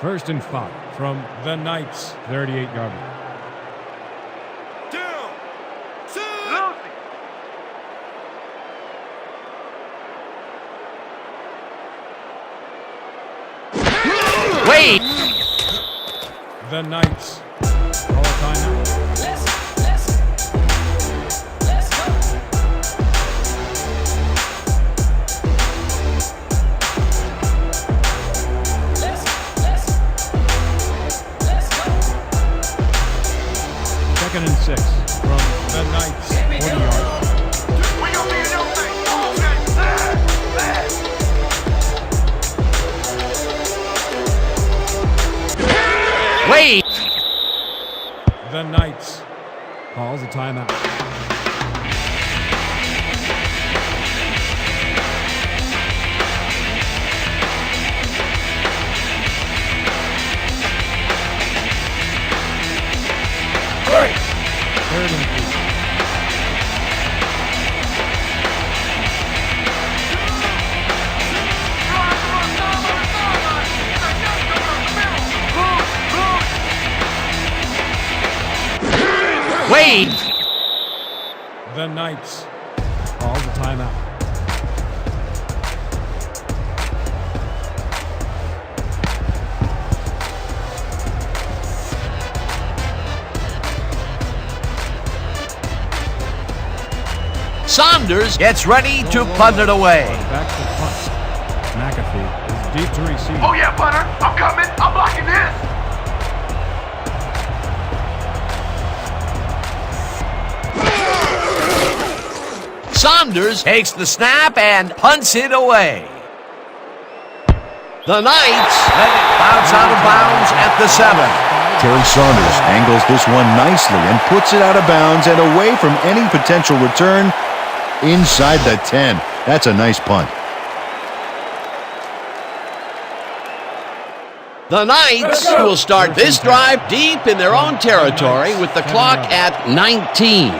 First and 5 from the Knights, 38-yard line. Wait! The Knights call a timeout. Second and 6 from the Knights, 40 yards. Wait! The Knights calls a timeout. lead. The Knights call the timeout. Saunders gets ready to punt it away. Back to punt. McAfee is deep to receive. Oh yeah, punter. I'm coming. I'm blocking this. Saunders takes the snap and punts it away. The Knights let it bounce out of bounds at the 7. Terry Saunders angles this one nicely and puts it out of bounds and away from any potential return inside the 10. That's a nice punt. The Knights will start this drive deep in their own territory with the clock at 19.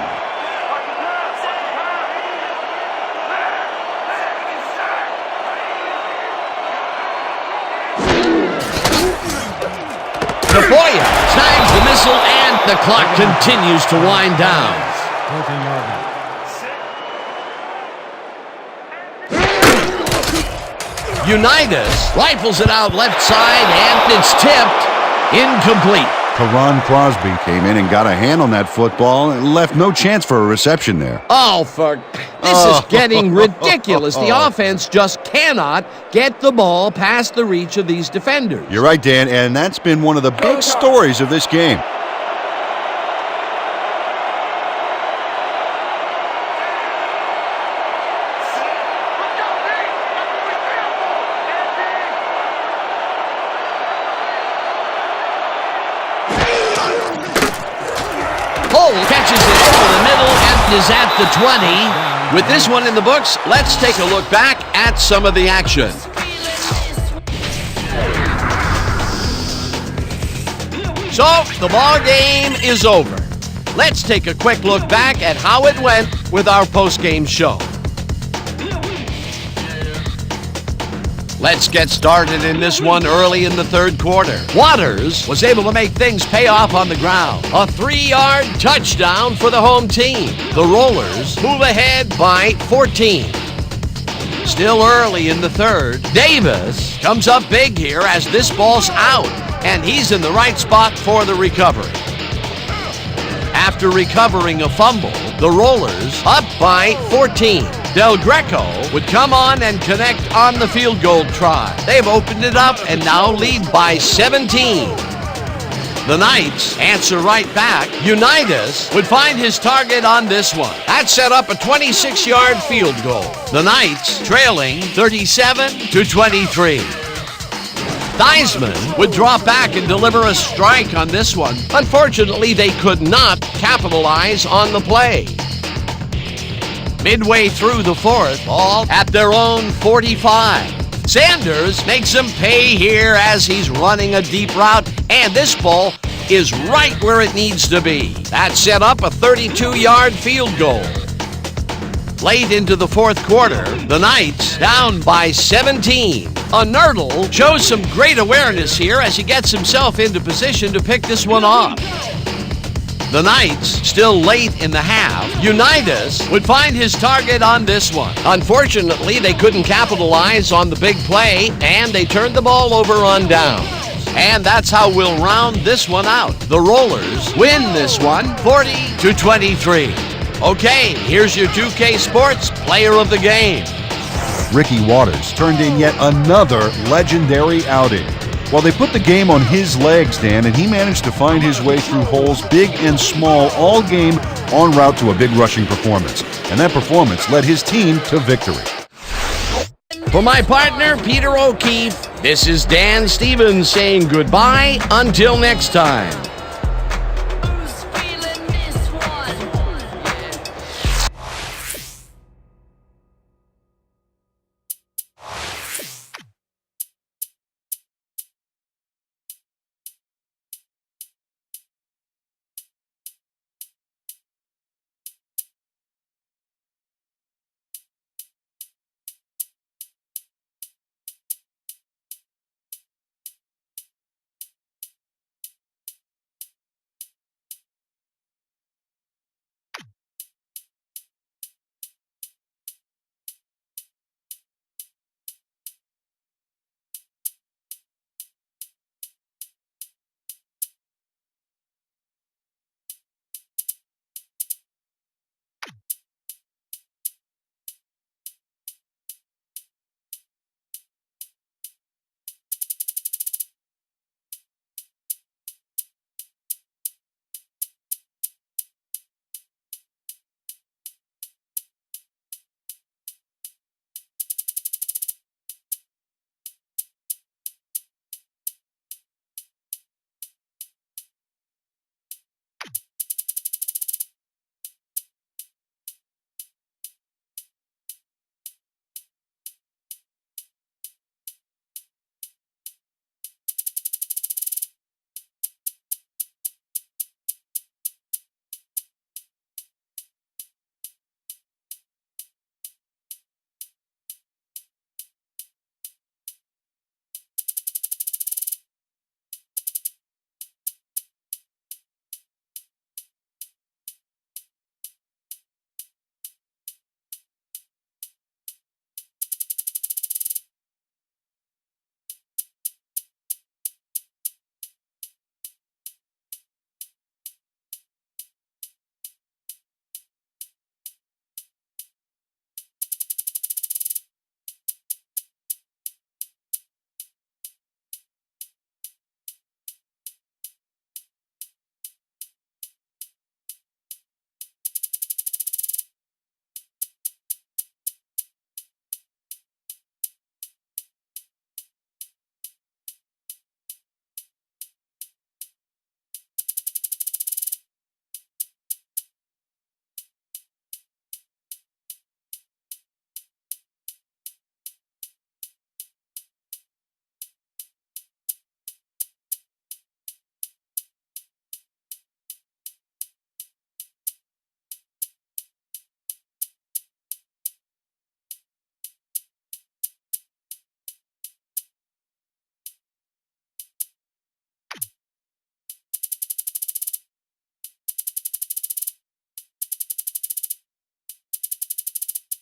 Tafoya snags the missile and the clock continues to wind down. 14-yard line. Unitas rifles it out left side and it's tipped. Incomplete. Teron Crosby came in and got a hand on that football and left no chance for a reception there. Oh, this is getting ridiculous. The offense just cannot get the ball past the reach of these defenders. You're right, Dan, and that's been one of the big stories of this game. Catches it over the middle and is at the 20. With this one in the books, let's take a look back at some of the action. So, the ball game is over. Let's take a quick look back at how it went with our post-game show. Let's get started in this one early in the third quarter. Waters was able to make things pay off on the ground. A 3-yard touchdown for the home team. The Rollers move ahead by 14. Still early in the third, Davis comes up big here as this ball's out, and he's in the right spot for the recovery. After recovering a fumble, the Rollers up by 14. Del Greco would come on and connect on the field goal try. They've opened it up and now lead by 17. The Knights answer right back. Unitas would find his target on this one. That set up a 26-yard field goal. The Knights trailing 37-23. Theismann would drop back and deliver a strike on this one. Unfortunately, they could not capitalize on the play. Midway through the fourth, ball at their own 45. Sanders makes them pay here as he's running a deep route, and this ball is right where it needs to be. That set up a 32-yard field goal. Late into the fourth quarter, the Knights down by 17. A Nerdle shows some great awareness here as he gets himself into position to pick this one off. The Knights still late in the half. Unitas would find his target on this one. Unfortunately, they couldn't capitalize on the big play, and they turned the ball over on downs. And that's how we'll round this one out. The Rollers win this one 40-23. Okay, here's your 2K Sports Player of the Game. Ricky Waters turned in yet another legendary outing. Well, they put the game on his legs, Dan, and he managed to find his way through holes big and small all game en route to a big rushing performance. And that performance led his team to victory. For my partner, Peter O'Keefe, this is Dan Stevens saying goodbye until next time.